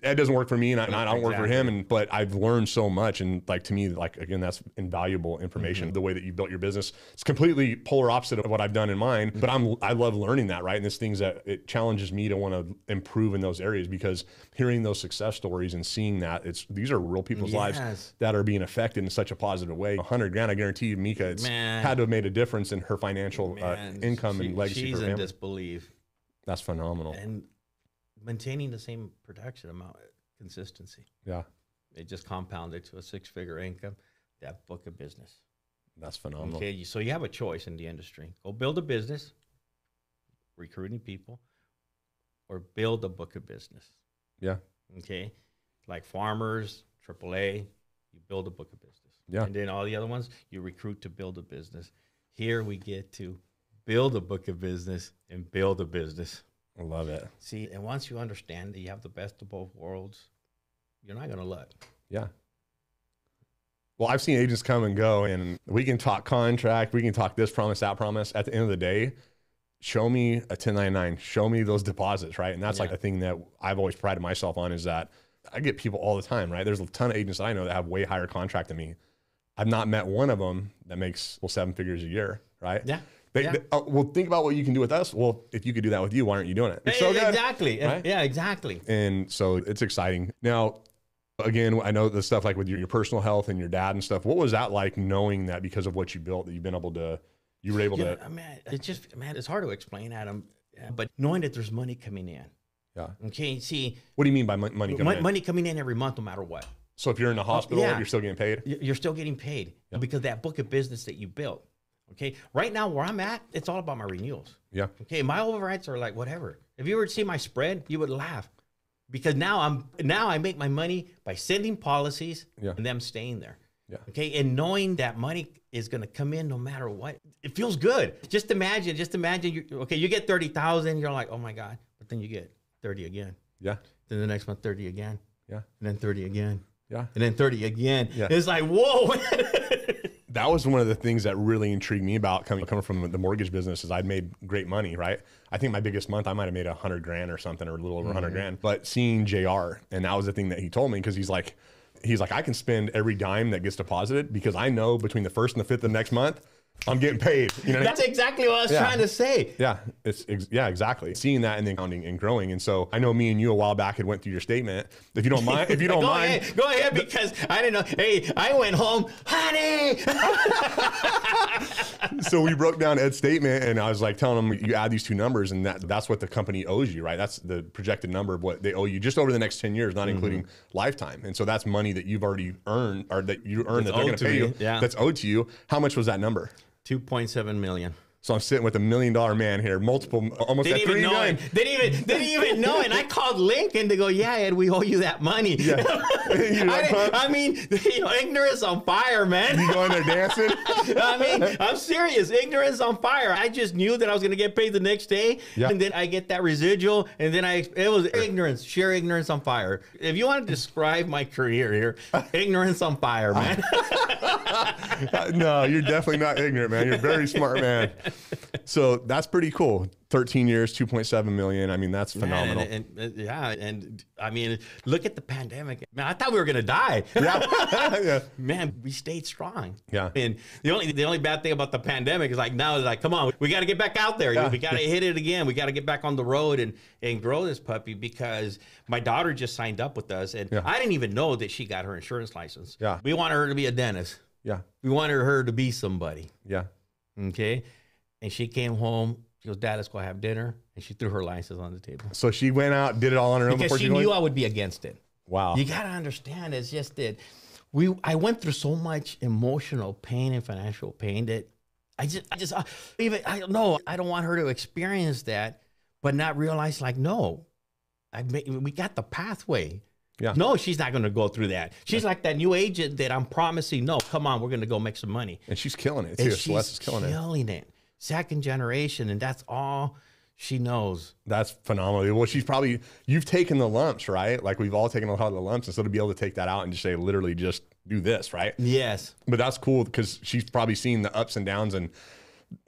Ed doesn't work for me and I don't work for him. But I've learned so much. And like, to me, like, again, that's invaluable information. The way that you built your business, it's completely polar opposite of what I've done in mine, but I love learning that, right? And there's things that it challenges me to want to improve in those areas, because hearing those success stories and seeing that these are real people's lives that are being affected in such a positive way. $100,000, I guarantee you, Mika, had to have made a difference in her financial income and legacy. She's in disbelief. That's phenomenal. And maintaining the same production amount, consistency. Yeah. It just compounded to a 6-figure income, that book of business. That's phenomenal. Okay, so you have a choice in the industry. Go build a business, recruiting people, or build a book of business. Yeah. Okay. Like Farmers, AAA, you build a book of business. Yeah. And then all the other ones, you recruit to build a business. Here we get to build a book of business and build a business. I love it. See, and once you understand that you have the best of both worlds, you're not going to look. Yeah. Well, I've seen agents come and go, and we can talk contract, we can talk this promise, that promise. At the end of the day, show me a 1099, show me those deposits, right? And that's like the thing that I've always prided myself on, is that I get people all the time, right? There's a ton of agents that I know that have way higher contract than me. I've not met one of them that makes 7 figures a year, right? Yeah. Well, think about what you can do with us. Well, if you could do that with you, why aren't you doing it? It's so good. Exactly. Right? Yeah, exactly. And so it's exciting. Now, again, I know the stuff like with your personal health and your dad and stuff. What was that like, knowing that because of what you built, that you were able to? It's hard to explain, Adam, but knowing that there's money coming in. Yeah. Okay. See. What do you mean by money coming in? Money coming in every month, no matter what. So if you're in the hospital, you're still getting paid? You're still getting paid because that book of business that you built. Okay. Right now, where I'm at, it's all about my renewals. Yeah. Okay. My overrides are like whatever. If you were to see my spread, you would laugh, because now I make my money by sending policies and them staying there. Yeah. Okay. And knowing that money is going to come in no matter what, it feels good. Just imagine you get 30,000. You're like, oh my God. But then you get 30 again. Yeah. Then the next month, 30 again. Yeah. And then 30 again. Yeah. And then 30 again. Yeah. It's like, whoa. That was one of the things that really intrigued me about coming from the mortgage business, is I'd made great money, right? I think my biggest month, I might've made $100,000 or something, or a little over $100,000. But seeing JR, and that was the thing that he told me, because he's like, I can spend every dime that gets deposited, because I know between the 1st and the 5th of the next month, I'm getting paid. You know, that's exactly what I was trying to say. Yeah, yeah, exactly. Seeing that and then counting and growing. And so I know me and you a while back had went through your statement. If you don't mind, go ahead, because I didn't know. Hey, I went home, honey. So we broke down Ed's statement, and I was like telling him, you add these two numbers, and that's what the company owes you, right? That's the projected number of what they owe you just over the next 10 years, not including lifetime. And so that's money that you've already earned, or that you earned that they're going to pay you. Yeah. That's owed to you. How much was that number? 2.7 million. So I'm sitting with $1 million man here, multiple, almost at 3 million. Didn't even know. And I called Lincoln to go, yeah, Ed, we owe you that money. Yeah. I mean, ignorance on fire, man. You going there dancing? I mean, I'm serious. Ignorance on fire. I just knew that I was going to get paid the next day. Yeah. And then I get that residual. And then it was ignorance, sheer ignorance on fire. If you want to describe my career here, ignorance on fire, man. No, you're definitely not ignorant, man. You're a very smart man. So that's pretty cool. 13 years, 2.7 million. I mean, that's phenomenal. And I mean, look at the pandemic. Man, I thought we were gonna die. Yeah. Man, we stayed strong. Yeah. And the only bad thing about the pandemic is like now it's like, come on, we got to get back out there. Yeah. We got to hit it again. We got to get back on the road and grow this puppy, because my daughter just signed up with us, and I didn't even know that she got her insurance license. Yeah. We wanted her to be a dentist. Yeah. We wanted her to be somebody. Yeah. Okay. And she came home. She goes, Dad, let's go have dinner. And she threw her license on the table. So she went out, did it all on her own because before she knew I would be against it. Wow. You got to understand, it's just that I went through so much emotional pain and financial pain that I don't know. I don't want her to experience that, but not realize like, no, we got the pathway. Yeah. No, she's not going to go through that. She's like that new agent that I'm promising, no, come on, we're going to go make some money. And she's killing it too. Celeste is killing it. Second generation, and that's all she knows. That's phenomenal. Well, you've taken the lumps, right? Like we've all taken a lot of the lumps, and so to be able to take that out and just say, literally just do this, right? Yes. But that's cool, because she's probably seen the ups and downs, and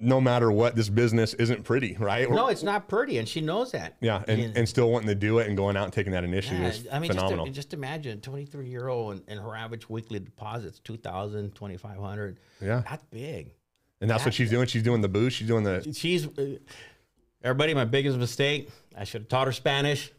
no matter what, this business isn't pretty, right? No, it's not pretty, and she knows that. Yeah, and still wanting to do it and going out and taking that initiative is phenomenal. Just imagine a 23-year-old and her average weekly deposit's $2,000, $2,500. Yeah. That's big. And that's what she's doing. She's doing the boost. She's doing the... Everybody, my biggest mistake, I should have taught her Spanish.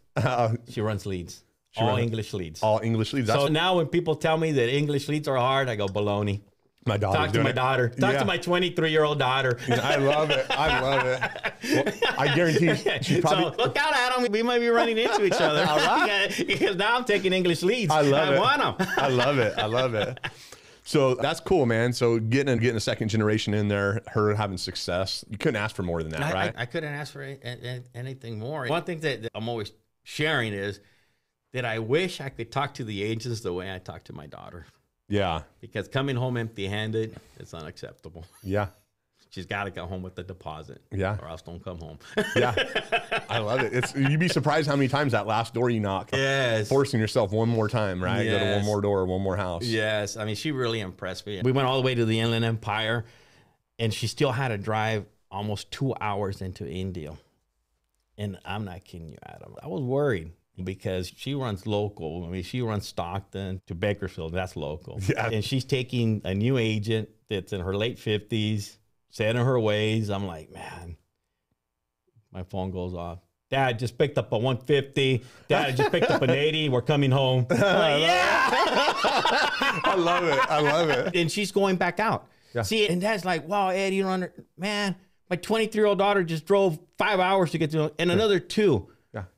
She runs leads. English leads. All English leads. So now when people tell me that English leads are hard, I go, baloney. My daughter. Talk to my daughter. Talk to my 23-year-old daughter. I love it. I love it. Well, I guarantee she probably... So look out, Adam. We might be running into each other. All right. Because now I'm taking English leads. I want them. I love it. I love it. So that's cool, man. So getting a second generation in there, her having success, you couldn't ask for more than that, right? I couldn't ask for anything more. One thing that I'm always sharing is that I wish I could talk to the agents the way I talk to my daughter. Yeah. Because coming home empty-handed, it's unacceptable. Yeah. She's got to come home with the deposit. Yeah. Or else don't come home. Yeah. I love it. You'd be surprised how many times that last door you knock. Yes. Forcing yourself one more time, right? Yes. Go to one more door, one more house. Yes. I mean, she really impressed me. We went all the way to the Inland Empire, and she still had to drive almost 2 hours into India. And I'm not kidding you, Adam. I was worried, because she runs local. I mean, she runs Stockton to Bakersfield. That's local. Yeah. And she's taking a new agent that's in her late 50s, set in her ways. I'm like, man, my phone goes off. Dad just picked up a 150. Dad just picked up an 80. We're coming home. Like, yeah. I love it. I love it. And she's going back out. Yeah. See, and Dad's like, wow, Ed, you don't man, my 23-year-old daughter just drove 5 hours to get to, and another 2.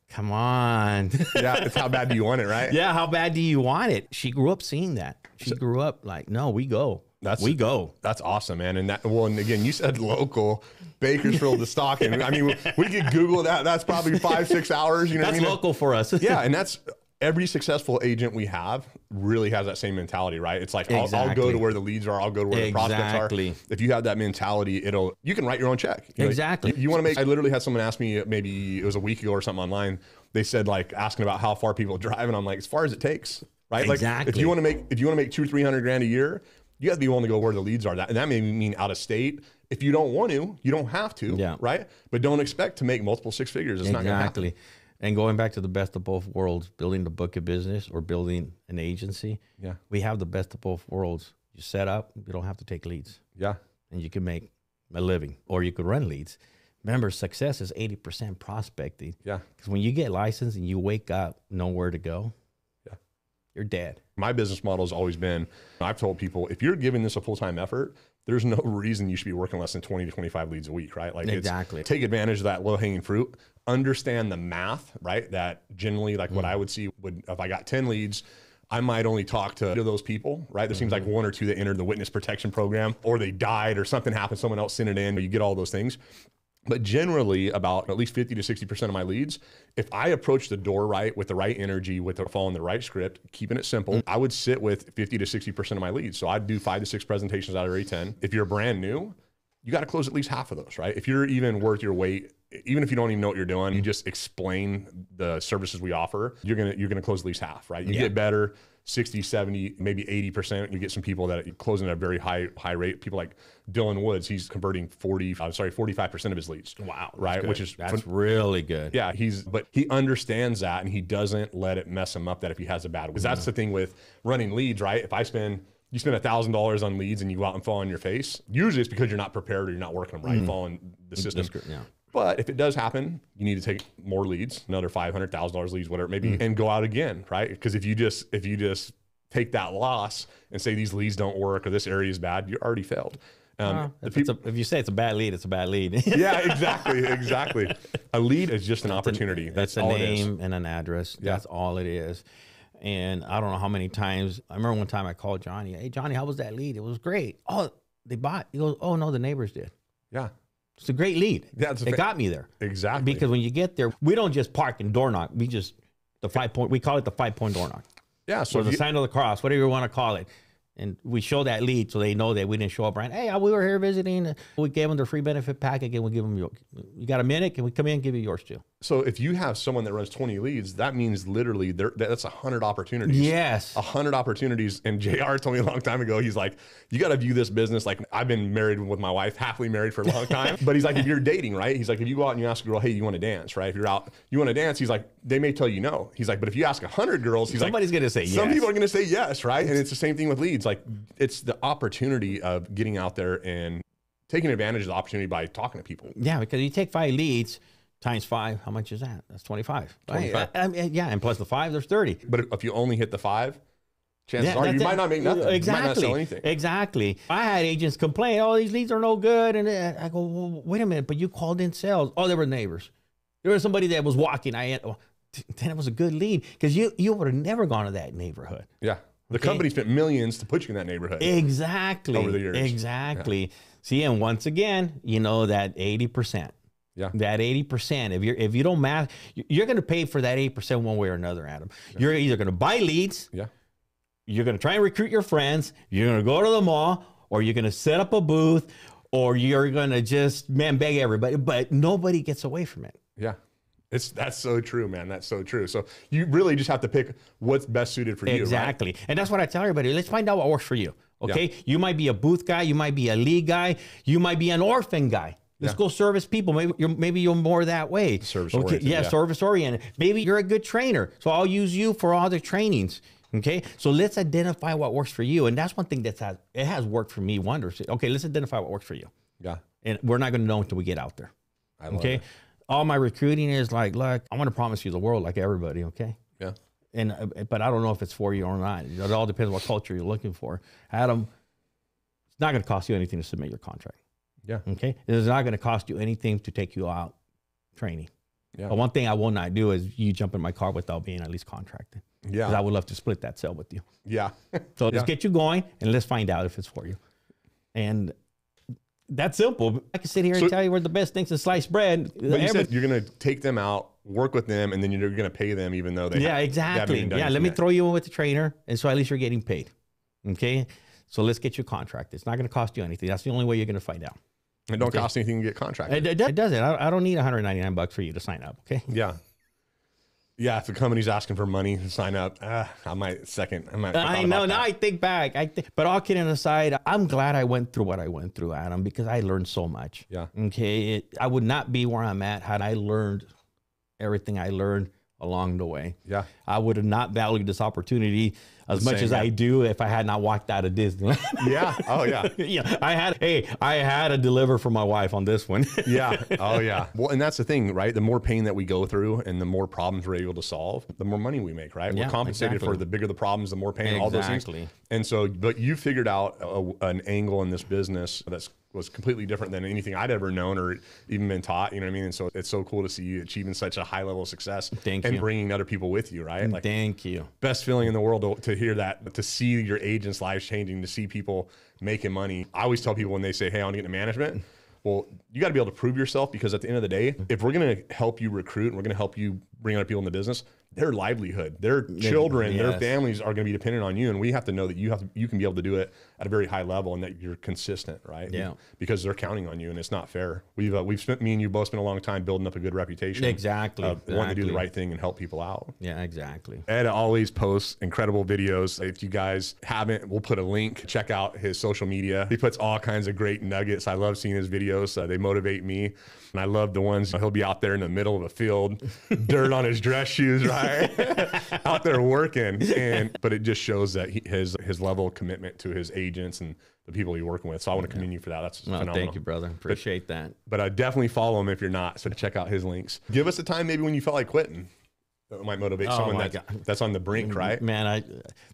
Come on. Yeah, it's how bad do you want it, right? Yeah, how bad do you want it? She grew up seeing that. She grew up like, no, we go. We go. That's awesome, man. And and again, you said local, Bakersfield to Stockton. I mean, we could Google that. That's probably 5-6 hours. You know, that's local for us. Yeah, and that's every successful agent we have really has that same mentality, right? It's like, I'll go to where the leads are. I'll go to where the prospects are. If you have that mentality, you can write your own check. Exactly. You want to I literally had someone ask me, maybe it was a week ago or something online. They said, like, asking about how far people drive. And I'm like, as far as it takes, right? Exactly. Like if you want to make $200,000 or $300,000 a year, you have to be willing to go where the leads are. And that may mean out of state. If you don't want to, you don't have to, right? But don't expect to make multiple 6 figures. It's not going to happen. And going back to the best of both worlds, building the book of business or building an agency, we have the best of both worlds. You set up, you don't have to take leads. Yeah. and you can make a living, or you could run leads. Remember, success is 80% prospecting. Yeah. Because when you get licensed and you wake up, know where to go, you're dead. My business model has always been, I've told people, if you're giving this a full-time effort, there's no reason you should be working less than 20 to 25 leads a week, right? Like exactly. Take advantage of that low-hanging fruit, understand the math, right? That generally, like what I would see would, if I got 10 leads, I might only talk to those people, right? There seems like 1 or 2 that entered the witness protection program, or they died or something happened, someone else sent it in, or you get all those things. But generally, about at least 50 to 60% of my leads, if I approach the door right, with the right energy, with following the right script, keeping it simple, I would sit with 50 to 60% of my leads. So I'd do 5 to 6 presentations out of every 10. If you're brand new, you got to close at least half of those, right? If you're even worth your weight, even if you don't even know what you're doing, you just explain the services we offer, you're gonna close at least half, right? You get better, 60, 70, maybe 80%. You get some people that are closing at a very high rate. People like Dylan Woods, he's converting 45% of his leads. Wow. Right? That's really good. Yeah, but he understands that, and he doesn't let it mess him up that if he has a bad, because that's the thing with running leads, right? If you spend $1,000 on leads and you go out and fall on your face, usually it's because you're not prepared or you're not working them right, following the system. But if it does happen, you need to take more leads, another $500,000 leads, whatever it may be, and go out again, right? Because if you just take that loss and say these leads don't work or this area is bad, you already failed. If you say it's a bad lead, it's a bad lead. Yeah, exactly. A lead is just an opportunity. That's a all name it is. And an address. That's all it is. And I don't know how many times, I remember one time I called Johnny. Hey, Johnny, how was that lead? It was great. Oh, they bought. He goes, oh, no, the neighbors did. Yeah. It's a great lead. Yeah, it got me there. Exactly. Because when you get there, we don't just park and door knock. We call it the 5-point door knock. Yeah. So or the sign of the cross, whatever you want to call it. And we show that lead so they know that we didn't show up right. Hey, we were here visiting. We gave them their free benefit package, and we'll give them you got a minute? Can we come in and give you yours too? So if you have someone that runs 20 leads, that means literally that's 100 opportunities. Yes. 100 opportunities. And JR told me a long time ago, he's like, you got to view this business like, I've been married with my wife, happily married for a long time. But he's like, if you're dating, right? He's like, if you go out and you ask a girl, hey, you want to dance, right? If you're out, you want to dance, he's like, they may tell you no. He's like, but if you ask 100 girls, somebody's going to say yes. Some people are going to say yes, right? And it's the same thing with leads. Like, it's the opportunity of getting out there and taking advantage of the opportunity by talking to people. Yeah, because you take 5 leads times 5, how much is that? That's 25. 25. Yeah, and plus the 5, there's 30. But if you only hit the 5, chances are you might not make nothing. Exactly. You might not sell anything. Exactly. I had agents complain, oh, these leads are no good. And I go, well, wait a minute, but you called in sales. Oh, they were neighbors. There was somebody that was walking. Then it was a good lead because you would have never gone to that neighborhood. Yeah. The company spent millions to put you in that neighborhood. Exactly. Over the years. Exactly. Yeah. See, and once again, that 80%. Yeah. That 80%. If you don't match, you're going to pay for that 8% one way or another, Adam. Yeah. You're either going to buy leads. Yeah. You're going to try and recruit your friends. You're going to go to the mall, or you're going to set up a booth, or you're going to just beg everybody. But nobody gets away from it. Yeah. That's so true, man. That's so true. So you really just have to pick what's best suited for you. Exactly. Right? And that's what I tell everybody. Let's find out what works for you. Okay. Yeah. You might be a booth guy. You might be a lead guy. You might be an orphan guy. Let's go service people. Maybe you're more that way. Service oriented. Yeah, service oriented. Maybe you're a good trainer. So I'll use you for all the trainings. Okay. So let's identify what works for you. And that's one thing it has worked for me wonders. Okay. Let's identify what works for you. Yeah. And we're not going to know until we get out there. I love it. All my recruiting is like, look, I want to promise you the world like everybody, okay? Yeah. But I don't know if it's for you or not. It all depends on what culture you're looking for. Adam, it's not going to cost you anything to submit your contract. Yeah. Okay? It's not going to cost you anything to take you out training. Yeah. But one thing I will not do is you jump in my car without being at least contracted. Yeah. Because I would love to split that sale with you. Yeah. So let's get you going and let's find out if it's for you. And that's simple. I can sit here and tell you we're the best things in sliced bread. But you said you're going to take them out, work with them, and then you're going to pay them even though they exactly. Let me throw you in with the trainer, and so at least you're getting paid. Okay? So let's get you contracted. It's not going to cost you anything. That's the only way you're going to find out. It don't cost anything to get contracted. It doesn't. I don't need $199 for you to sign up, okay? Yeah. Yeah, if the company's asking for money to sign up, I might second. I know. Now I think back. But all kidding aside, I'm glad I went through what I went through, Adam, because I learned so much. Yeah. Okay. I would not be where I'm at had I learned everything I learned along the way. Yeah. I would have not valued this opportunity as much as I do if I had not walked out of Disneyland. Yeah. Oh yeah. Yeah. I had to deliver for my wife on this one. Yeah. Oh yeah. Well, and that's the thing, right? The more pain that we go through and the more problems we're able to solve, the more money we make, right? Yeah, We're compensated for the bigger the problems, the more pain, all those things. And so, but you figured out an angle in this business was completely different than anything I'd ever known or even been taught, you know what I mean? And so it's so cool to see you achieving such a high level of success and bringing other people with you, right? Like, thank you. Best feeling in the world to hear that, to see your agents' lives changing, to see people making money. I always tell people when they say, hey, I want to get into management, well, you got to be able to prove yourself, because at the end of the day, if we're going to help you recruit and we're going to help you bring other people in the business, their livelihood, their children, their families are going to be dependent on you. And we have to know that you can be able to do it at a very high level and that you're consistent, right? Yeah. Because they're counting on you, and it's not fair. We've spent, me and you both spent a long time building up a good reputation. Exactly. Wanting to do the right thing and help people out. Yeah, exactly. Ed always posts incredible videos. If you guys haven't, we'll put a link. Check out his social media. He puts all kinds of great nuggets. I love seeing his videos. They motivate me. And I love the ones he'll be out there in the middle of a field, dirt on his dress shoes, right? Out there working. But it just shows that his level of commitment to his agents and the people he's working with. So I want to commend you for that. That's phenomenal. Thank you, brother. Appreciate that. But I definitely follow him if you're not. So check out his links. Give us a time maybe when you felt like quitting. That might motivate someone that's on the brink, right? Man,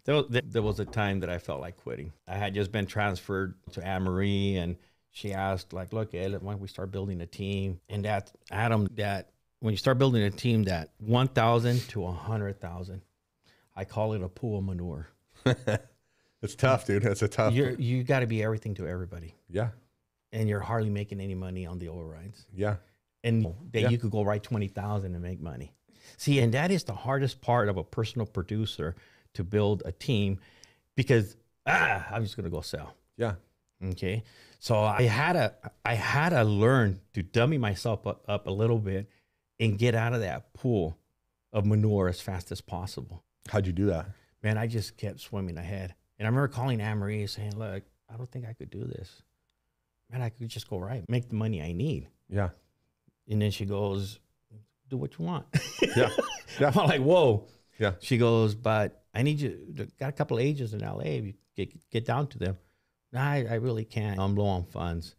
there was a time that I felt like quitting. I had just been transferred to Anne-Marie, and she asked, like, look, Ed, why don't we start building a team? And that, Adam, that when you start building a team, that 1,000 to 100,000, I call it a pool of manure. It's tough, dude. It's a tough. You got to be everything to everybody. Yeah. And you're hardly making any money on the overrides. Yeah. And you could go write 20,000 and make money. See, and that is the hardest part of a personal producer, to build a team, because I'm just gonna go sell. Yeah. Okay. So I had to learn to dummy myself up a little bit and get out of that pool of manure as fast as possible. How'd you do that? Man, I just kept swimming ahead. And I remember calling Anne-Marie saying, look, I don't think I could do this. Man, I could just go make the money I need. Yeah. And then she goes, do what you want. Yeah. Yeah. I'm like, whoa. Yeah. She goes, but I need you. Got a couple of agents in LA. You get down to them. No, I really can't. I'm low on funds.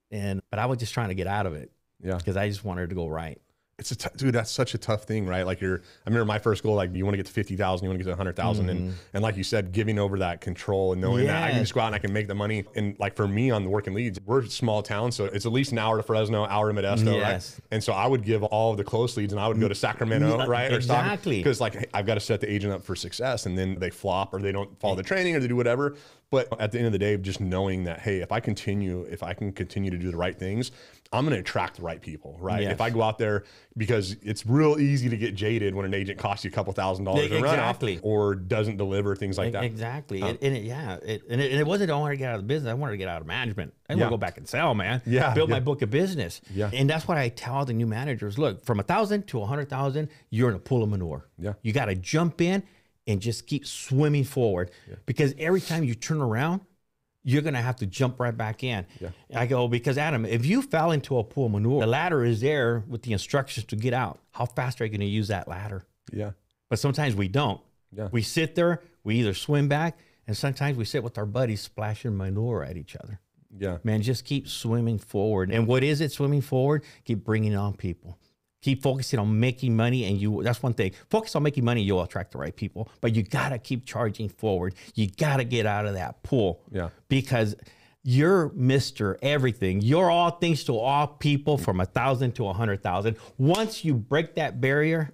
But I was just trying to get out of it. Yeah. Because I just wanted to go right. It's dude, that's such a tough thing, right? Like I remember my first goal, like you want to get to 50,000, you want to get to 100,000. And like you said, giving over that control and knowing that I can just go out and I can make the money. And like for me on the working leads, we're a small town. So it's at least an hour to Fresno, hour to Modesto, right? And so I would give all of the close leads and I would go to Sacramento, right? Exactly. Because like I've got to set the agent up for success, and then they flop or they don't follow the training or they do whatever. But at the end of the day, just knowing that, hey, if I can continue to do the right things, I'm going to attract the right people, right? Yes. If I go out there, because it's real easy to get jaded when an agent costs you a couple $1,000s to run off or doesn't deliver, things like that. Exactly. It wasn't I wanted to get out of the business. I wanted to get out of management. I want to go back and sell, man. Yeah. Build my book of business. Yeah. And that's what I tell the new managers. Look, from 1,000 to 100,000, you're in a pool of manure. Yeah. You got to jump in and just keep swimming forward, because every time you turn around, you're going to have to jump right back in. Yeah. I go, because Adam, if you fell into a pool of manure, the ladder is there with the instructions to get out. How fast are you going to use that ladder? Yeah. But sometimes we don't. Yeah. We sit there, we either swim back, and sometimes we sit with our buddies splashing manure at each other. Yeah. Man, just keep swimming forward. And what is it, swimming forward? Keep bringing on people. Keep focusing on making money, and that's one thing. Focus on making money, you'll attract the right people. But you got to keep charging forward. You got to get out of that pool. Yeah. Because you're Mr. Everything. You're all things to all people, from 1,000 to 100,000. Once you break that barrier,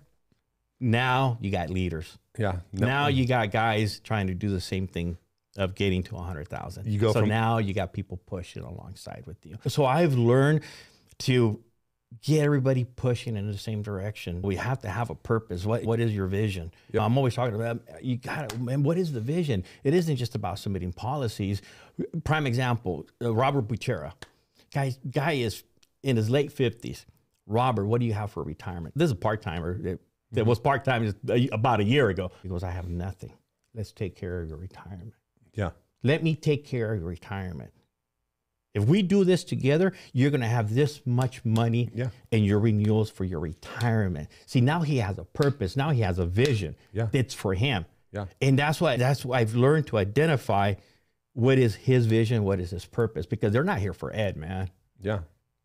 now you got leaders. Yeah. Now you got guys trying to do the same thing of getting to 100,000. Now you got people pushing alongside with you. So I've learned to get everybody pushing in the same direction. We have to have a purpose. What is your vision? Yep. I'm always talking about, you got to, man, what is the vision? It isn't just about submitting policies. Prime example, Robert Butera. Guy is in his late 50s. Robert, what do you have for retirement? This is a part-timer that was part-time about a year ago. He goes, I have nothing. Let's take care of your retirement. Yeah. Let me take care of your retirement. If we do this together, you're going to have this much money in your renewals for your retirement. See, now he has a purpose. Now he has a vision. It's for him. And that's why I've learned to identify what is his vision, what is his purpose, because they're not here for Ed, man.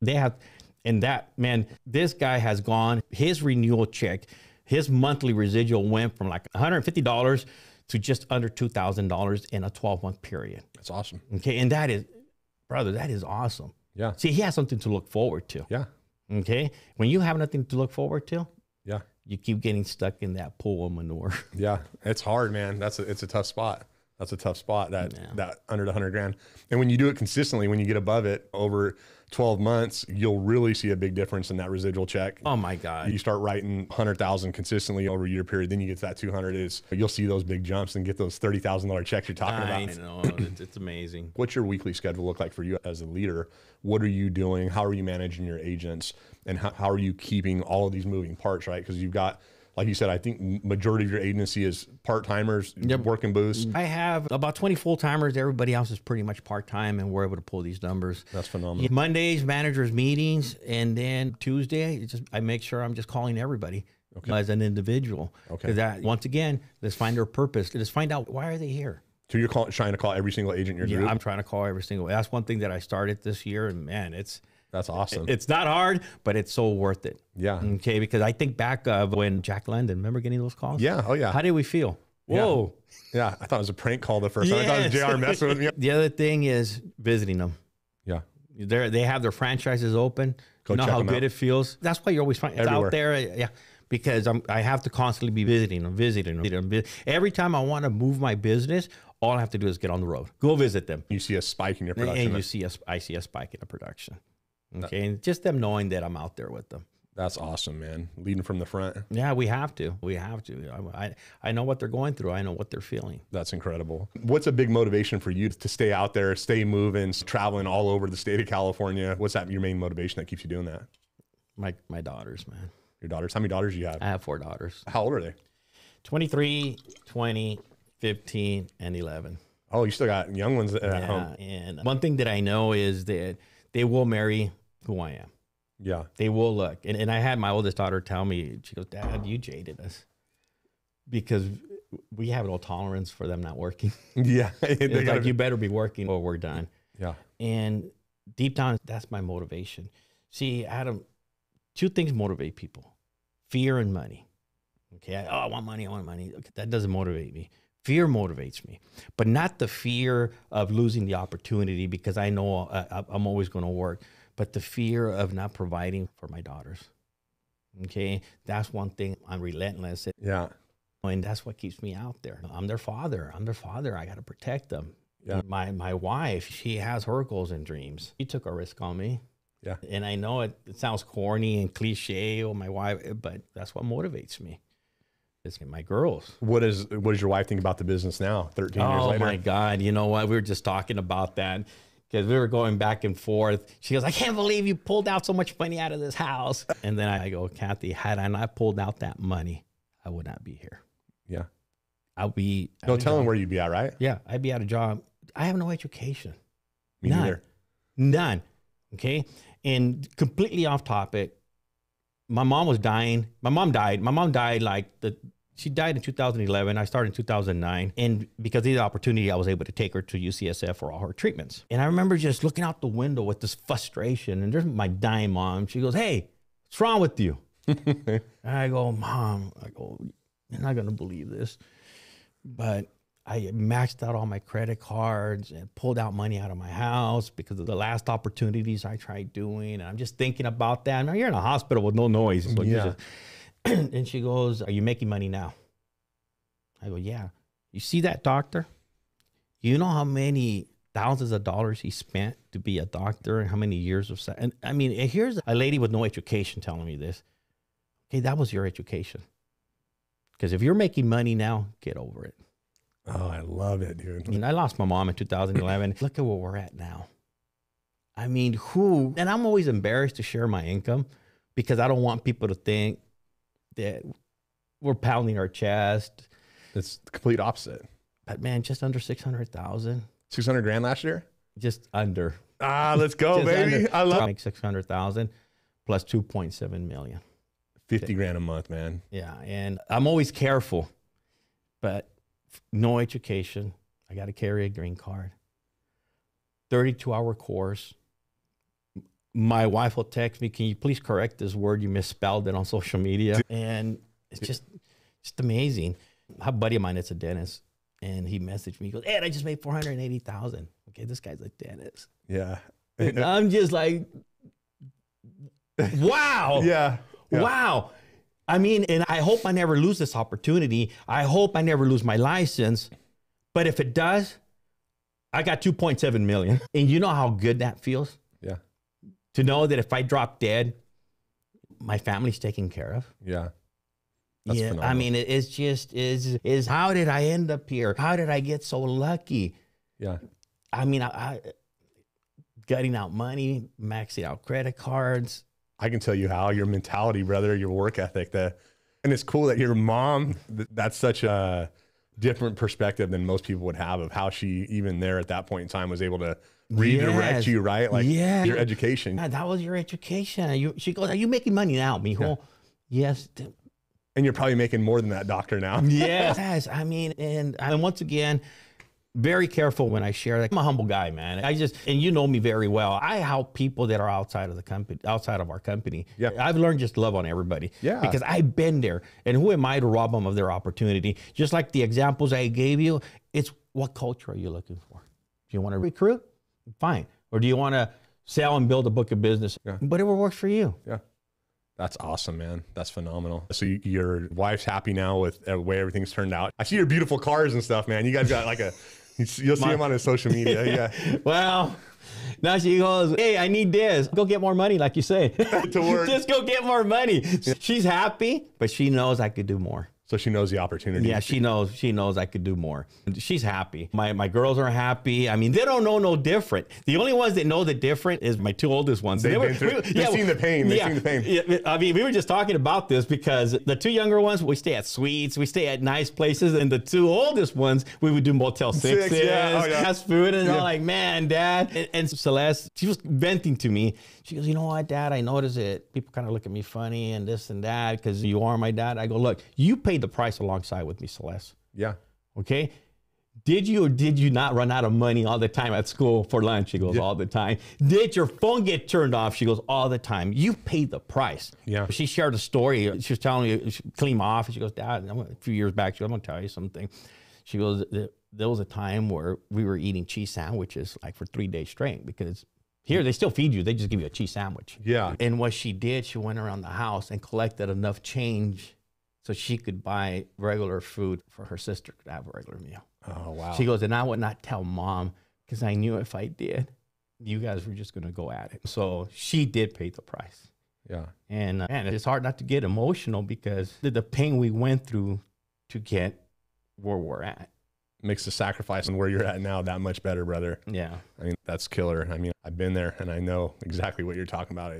They have, and that, man, this guy has gone, his renewal check, his monthly residual went from like $150 to just under $2,000 in a 12-month period. That's awesome. Okay. And that is, brother, that is awesome. See, he has something to look forward to. Okay. When you have nothing to look forward to, you keep getting stuck in that pool of manure. It's hard, man. It's a tough spot. That's a tough spot, that under the 100 grand. And when you do it consistently, when you get above it over 12 months, you'll really see a big difference in that residual check. Oh my God. You start writing 100,000 consistently over a year period, then you get to that 200, you'll see those big jumps and get those $30,000 checks you're talking about. I know, it's amazing. What's your weekly schedule look like for you as a leader? What are you doing? How are you managing your agents? And how are you keeping all of these moving parts, right? Because you've got, like you said, I think majority of your agency is part-timers, working booths. I have about 20 full-timers. Everybody else is pretty much part-time, and we're able to pull these numbers. That's phenomenal. Mondays, managers meetings, and then Tuesday, I make sure I'm just calling everybody as an individual. Because that, once again, let's find their purpose. Let's find out, why are they here? So you're trying to call every single agent in your group? I'm trying to call every single. That's one thing that I started this year, and man, that's awesome. It's not hard, but it's so worth it. Okay, because I think back of when Jack London, remember getting those calls? Oh yeah. How did we feel? Whoa. I thought it was a prank call the first time. I thought it was JR messing with me. The other thing is visiting them. They have their franchises open. Go you know check how them good out. it feels. That's why you're always finding it's Everywhere. out there. Because I have to constantly be visiting them. Every time I want to move my business, all I have to do is get on the road. Go visit them. You see a spike in your production. And I see a spike in the production. Okay, and just them knowing that I'm out there with them. That's awesome, man. Leading from the front. Yeah, we have to. I know what they're going through. I know what they're feeling. That's incredible. What's a big motivation for you to stay out there, stay moving, traveling all over the state of California? What's your main motivation that keeps you doing that? My daughters, man. Your daughters? How many daughters do you have? I have 4 daughters. How old are they? 23, 20, 15, and 11. Oh, you still got young ones at home. And one thing that I know is that they will marry who I am. They will look. And I had my oldest daughter tell me, she goes, Dad, you jaded us. Because we have no tolerance for them not working. It's like, you better be working or we're done. And deep down, that's my motivation. See, Adam, 2 things motivate people. Fear and money. Okay, I want money, I want money. Okay, that doesn't motivate me. Fear motivates me, but not the fear of losing the opportunity, because I know I'm always going to work, but the fear of not providing for my daughters. Okay, that's one thing. I'm relentless. And that's what keeps me out there. I'm their father. I got to protect them. My wife, she has her goals and dreams. She took a risk on me. And I know it sounds corny and cliche, my wife, but that's what motivates me. It's my girls. What does your wife think about the business now, 13 years later? Oh my God. You know what? We were just talking about that because we were going back and forth. She goes, I can't believe you pulled out so much money out of this house. And then I go, Kathy, had I not pulled out that money, I would not be here. I'll be. No telling where you'd be at, right? I'd be out of job. I have no education. Me neither. None. Okay. And completely off topic, my mom was dying. My mom died. My mom died she died in 2011. I started in 2009. And because of the opportunity, I was able to take her to UCSF for all her treatments. And I remember just looking out the window with this frustration. And there's my dying mom. She goes, hey, what's wrong with you? And I go, Mom, you're not going to believe this. But I maxed out all my credit cards and pulled out money out of my house because of the last opportunities I tried doing. And I'm just thinking about that. Now, you're in a hospital with no noise. So and she goes, are you making money now? I go, yeah. You see that doctor? You know how many thousands of dollars he spent to be a doctor and how many years of... And I mean, here's a lady with no education telling me this. Okay, that was your education. Because if you're making money now, get over it. Oh, I love it, dude. I mean, I lost my mom in 2011. Look at where we're at now. I mean, and I'm always embarrassed to share my income because I don't want people to think that we're pounding our chest. It's the complete opposite. But man, just under 600,000. 600 grand last year? Just under. Let's go, baby. I love make 600,000 plus 2.7 million. 50 grand a month, man. Yeah. And I'm always careful, but no education. I got to carry a green card. 32-hour course. My wife will text me, can you please correct this word? You misspelled it on social media. And it's just amazing. A buddy of mine that's a dentist, and he messaged me. He goes, Ed, I just made 480,000. Okay, this guy's a dentist. Yeah. And I'm just like, wow. Yeah. Wow. I mean, and I hope I never lose this opportunity. I hope I never lose my license. But if it does, I got 2.7 million. And you know how good that feels? Yeah. To know that if I drop dead, my family's taken care of. Yeah. That's phenomenal. I mean, it's just is how did I end up here? How did I get so lucky? Yeah. I mean, I gutting out money, maxing out credit cards. I can tell you how your mentality, brother, your work ethic, and it's cool that your mom, that's such a different perspective than most people would have of how she, even there at that point in time, was able to redirect you, right? Like your education. Yeah, that was your education. She goes, are you making money now, mijo? Yeah. Yes. And you're probably making more than that doctor now. Yes. I mean, and once again, very careful when I share that. I'm a humble guy, man. And you know me very well. I help people that are outside of the company, outside of our company. Yeah. I've learned just to love on everybody. Yeah. Because I've been there. And who am I to rob them of their opportunity? Just like the examples I gave you, it's what culture are you looking for? Do you want to recruit? Fine. Or do you want to sell and build a book of business? Yeah. Whatever works for you. Yeah. That's awesome, man. That's phenomenal. So your wife's happy now with the way everything's turned out. I see your beautiful cars and stuff, man. You guys got like you'll see them on his social media. Yeah. Well, now she goes, hey, I need this. Go get more money, like you say. To work. Just go get more money. She's happy, but she knows I could do more. So she knows the opportunity. Yeah, she knows I could do more. She's happy. My girls are happy. I mean, they don't know no different. The only ones that know the different is my two oldest ones. They've seen the pain. They've seen the pain. Yeah, I mean, we were just talking about this because the two younger ones, we stay at suites, we stay at nice places, and the two oldest ones, we would do Motel 6s, fast food, and I'm like, man, Dad. And Celeste, she was venting to me. She goes, you know what, Dad, I notice it. People kind of look at me funny and this and that because you are my dad. I go, look, you paid the price alongside with me, Celeste. Yeah. Okay. Did you or did you not run out of money all the time at school for lunch? She goes, all the time. Did your phone get turned off? She goes, all the time. You paid the price. Yeah. She shared a story. She was telling me, she cleaned my office. She goes, Dad, a few years back, she goes, I'm going to tell you something. She goes, there was a time where we were eating cheese sandwiches like for 3 days straight because here, they still feed you. They just give you a cheese sandwich. Yeah. And what she did, she went around the house and collected enough change so she could buy regular food for her sister to have a regular meal. Oh, wow. She goes, and I would not tell Mom because I knew if I did, you guys were just going to go at it. So she did pay the price. Yeah. And man, it's hard not to get emotional because the pain we went through to get where we're at. Makes the sacrifice and where you're at now that much better, brother. Yeah. I mean, that's killer. I mean, I've been there and I know exactly what you're talking about.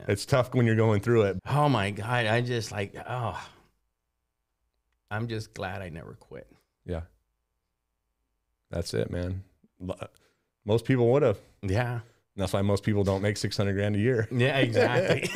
It's tough when you're going through it. Oh my God. I just I'm just glad I never quit. Yeah. That's it, man. Most people would have. Yeah. And that's why most people don't make 600 grand a year. Yeah, exactly.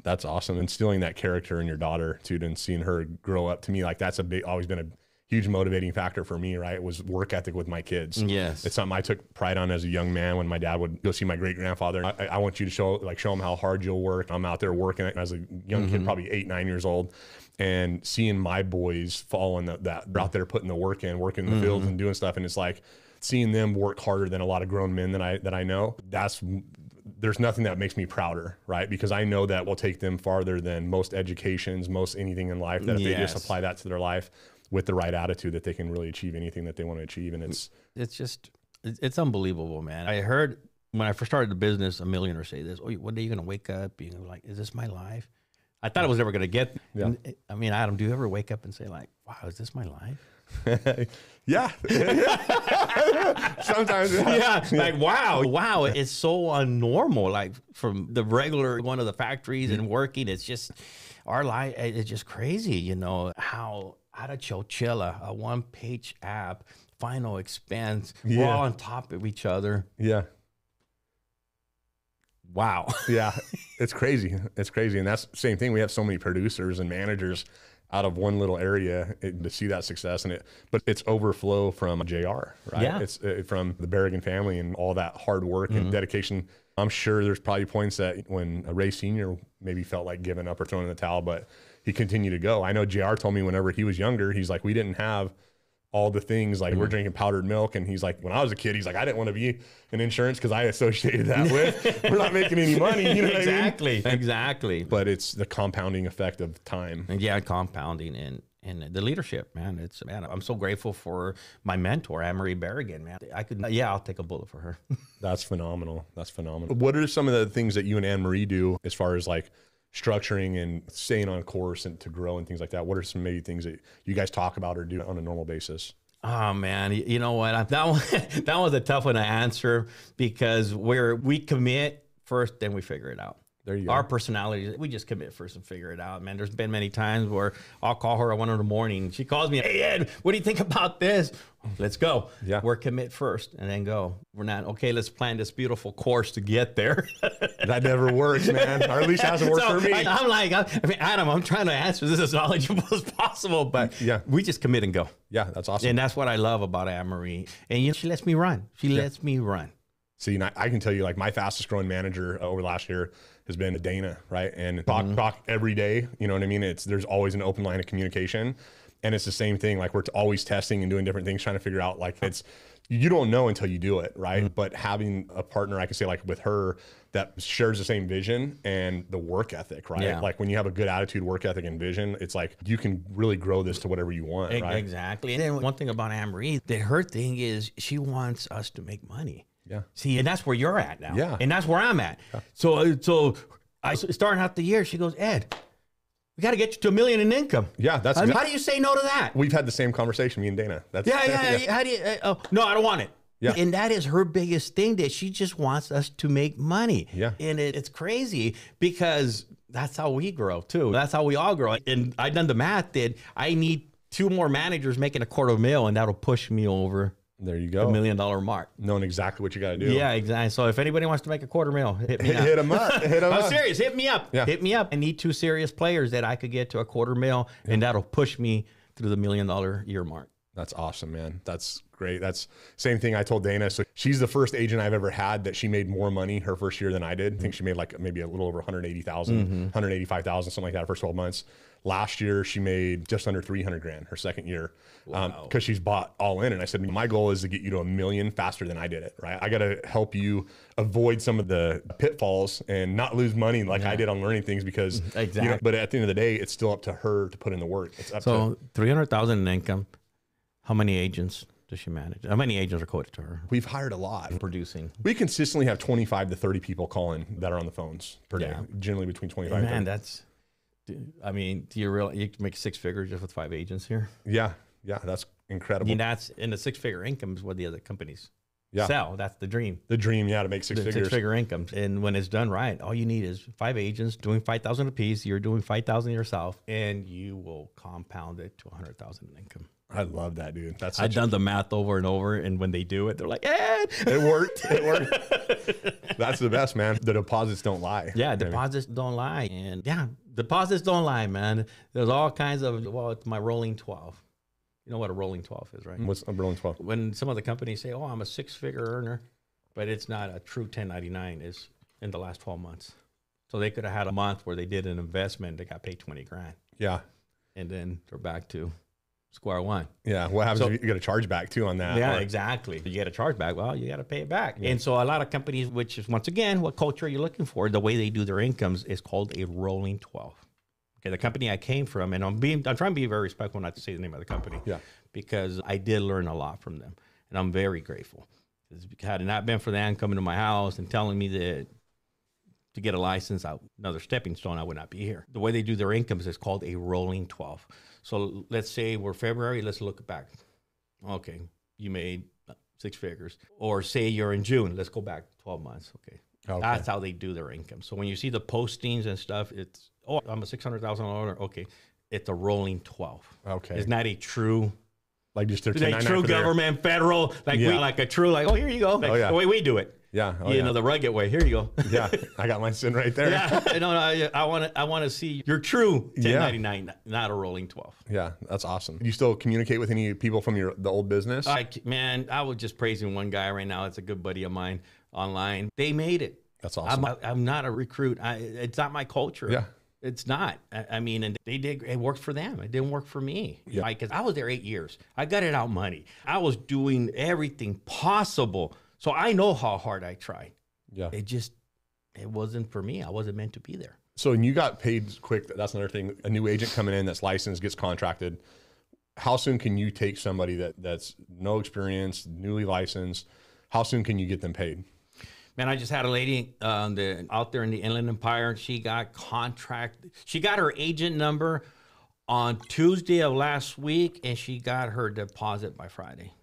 That's awesome. Instilling that character in your daughter too, and seeing her grow up, to me, like that's always been a huge motivating factor for me, right? It was work ethic with my kids. Yes. It's something I took pride on as a young man when my dad would go see my great grandfather. I want you to show them how hard you'll work. I'm out there working as a young kid, probably 8, 9 years old, and seeing my boys following that they're out there putting the work in, working in the fields and doing stuff. And it's like seeing them work harder than a lot of grown men that I know. There's nothing that makes me prouder, right? Because I know that will take them farther than most educations, most anything in life, that if they just apply that to their life with the right attitude, that they can really achieve anything that they want to achieve. And it's unbelievable, man. I heard when I first started the business, a millionaire say this, oh, one day you're going to wake up, you're like, is this my life? I thought I was never going to get, I mean, Adam, do you ever wake up and say like, wow, is this my life? Yeah. Sometimes. Yeah. Like, wow. It's so unnormal. Like from the regular one of the factories and working, it's just our life. It's just crazy, how out of Chowchilla, a one-page app final expense. We're all on top of each other. Yeah. Wow. Yeah. It's crazy. It's crazy. And that's the same thing. We have so many producers and managers out of one little area to see that success but it's overflow from JR, right? Yeah. It's from the Berrigan family and all that hard work and dedication. I'm sure there's probably points that when Ray Sr. maybe felt like giving up or throwing in the towel, but he continued to go. I know JR told me whenever he was younger, he's like, we didn't have all the things, like we're drinking powdered milk. And he's like, when I was a kid, he's like, I didn't want to be in insurance because I associated that with, we're not making any money. You know what I mean? Exactly. But it's the compounding effect of time. And yeah, compounding and the leadership, man. I'm so grateful for my mentor, Anne-Marie Berrigan, man. I'll take a bullet for her. That's phenomenal. That's phenomenal. What are some of the things that you and Anne-Marie do as far as like structuring and staying on course and to grow and things like that? What are some maybe things that you guys talk about or do on a normal basis? Oh man, you know what? That was a tough one to answer because we commit first, then we figure it out. There you go. Our personalities, we just commit first and figure it out, man. There's been many times where I'll call her at 1 a.m. She calls me, hey, Ed, what do you think about this? Let's go. Yeah. We're commit first and then go. We're not, okay, let's plan this beautiful course to get there. That never works, man. Or at least hasn't worked for me. I'm like, Adam, I'm trying to answer this as knowledgeable as possible, but we just commit and go. Yeah, that's awesome. And that's what I love about Anne-Marie. And she lets me run. She lets me run. See, I can tell you, like, my fastest growing manager over the last year has been Dana, right? And talk every day. You know what I mean? There's always an open line of communication, and it's the same thing. Like, we're always testing and doing different things, trying to figure out, like, you don't know until you do it, right? But having a partner, I can say, like with her, that shares the same vision and the work ethic, right? Yeah. Like when you have a good attitude, work ethic, and vision, it's like you can really grow this to whatever you want, right? Exactly. And then one thing about Anne-Marie, that her thing is she wants us to make money. Yeah. See, and that's where you're at now. Yeah. And that's where I'm at. Yeah. So I starting out the year, she goes, Ed, we got to get you to $1 million in income. Yeah. How do you say no to that? We've had the same conversation, me and Dana. Yeah. How do you, no, I don't want it. Yeah. And that is her biggest thing, that she just wants us to make money. Yeah. And it's crazy because that's how we grow too. That's how we all grow. And I done the math that I need 2 more managers making $250,000, and that'll push me over. There you go. $1 million mark. Knowing exactly what you got to do. Yeah, exactly. So if anybody wants to make $250,000, hit me up. Hit them up. I'm serious. Hit me up. Yeah. Hit me up. I need 2 serious players that I could get to $250,000, and that'll push me through the $1 million year mark. That's awesome, man. That's great. That's same thing I told Dana. So she's the first agent I've ever had that she made more money her first year than I did. I think she made like maybe a little over 180,000, 185,000, something like that, her first 12 months. Last year, she made just under 300 grand her second year. Wow. Because she's bought all in. And I said, my goal is to get you to $1 million faster than I did it, right? I got to help you avoid some of the pitfalls and not lose money like I did on learning things because, exactly. But at the end of the day, it's still up to her to put in the work. It's up to $300,000 in income. How many agents does she manage? How many agents are quoted to her? We've hired a lot. Producing. We consistently have 25 to 30 people calling that are on the phones per day, generally between 25 and 30. Man, that's, I mean, do you realize you can make 6 figures just with 5 agents here? Yeah. Yeah. That's incredible. And that's in the 6-figure income is what the other companies sell. That's the dream. The dream, to make 6 figures. 6-figure incomes. And when it's done right, all you need is 5 agents doing 5,000 apiece. You're doing 5,000 yourself, and you will compound it to 100,000 in income. I love that, dude. I've done the math over and over, and when they do it, they're like, Ed! It worked. It worked. That's the best, man. The deposits don't lie. Yeah, deposits don't lie. And deposits don't lie, man. There's all kinds of, it's my rolling 12. You know what a rolling 12 is, right? What's a rolling 12? When some of the companies say, I'm a 6-figure earner, but it's not a true 1099, it's in the last 12 months. So they could have had a month where they did an investment, they got paid 20 grand. Yeah. And then they're back to square one. Yeah. What happens if you get a charge back too on that? Yeah, exactly. You get a charge back. Well, you got to pay it back. Yeah. And so a lot of companies, which is once again, what culture are you looking for? The way they do their incomes is called a rolling 12. Okay. The company I came from, and I'm trying to be very respectful not to say the name of the company. Yeah. Because I did learn a lot from them, and I'm very grateful. Had it not been for them coming to my house and telling me that to get a license, another stepping stone, I would not be here. The way they do their incomes is called a rolling 12. So let's say we're February, let's look back. Okay, you made 6 figures. Or say you're in June, let's go back 12 months. Okay. That's how they do their income. So when you see the postings and stuff, it's, I'm a $600,000 owner. Okay, it's a rolling 12. Okay. It's not a true Like just their like 1099 true for their- government, federal, like Yeah. like a true, like, oh, here you go. Like, yeah. the way we do it. Yeah. Oh, You yeah. know, the rugged way. Here you go. Yeah. I got mine sitting right there. Yeah. I want to see your true 1099, not a rolling 12. Yeah, that's awesome. You still communicate with any people from the old business? Man, I was just praising one guy right now. It's a good buddy of mine online. They made it. That's awesome. I'm not a recruit. It's not my culture. Yeah. It's not. I mean, and they did. It worked for them. It didn't work for me. Yeah. Because I was there 8 years. I got it out money. I was doing everything possible. So I know how hard I tried. Yeah. It wasn't for me. I wasn't meant to be there. So when you got paid quick, that's another thing. A new agent coming in that's licensed, gets contracted. How soon can you take somebody that's no experience, newly licensed? How soon can you get them paid? Man, I just had a lady out there in the Inland Empire. She got She got her agent number on Tuesday of last week, and she got her deposit by Friday.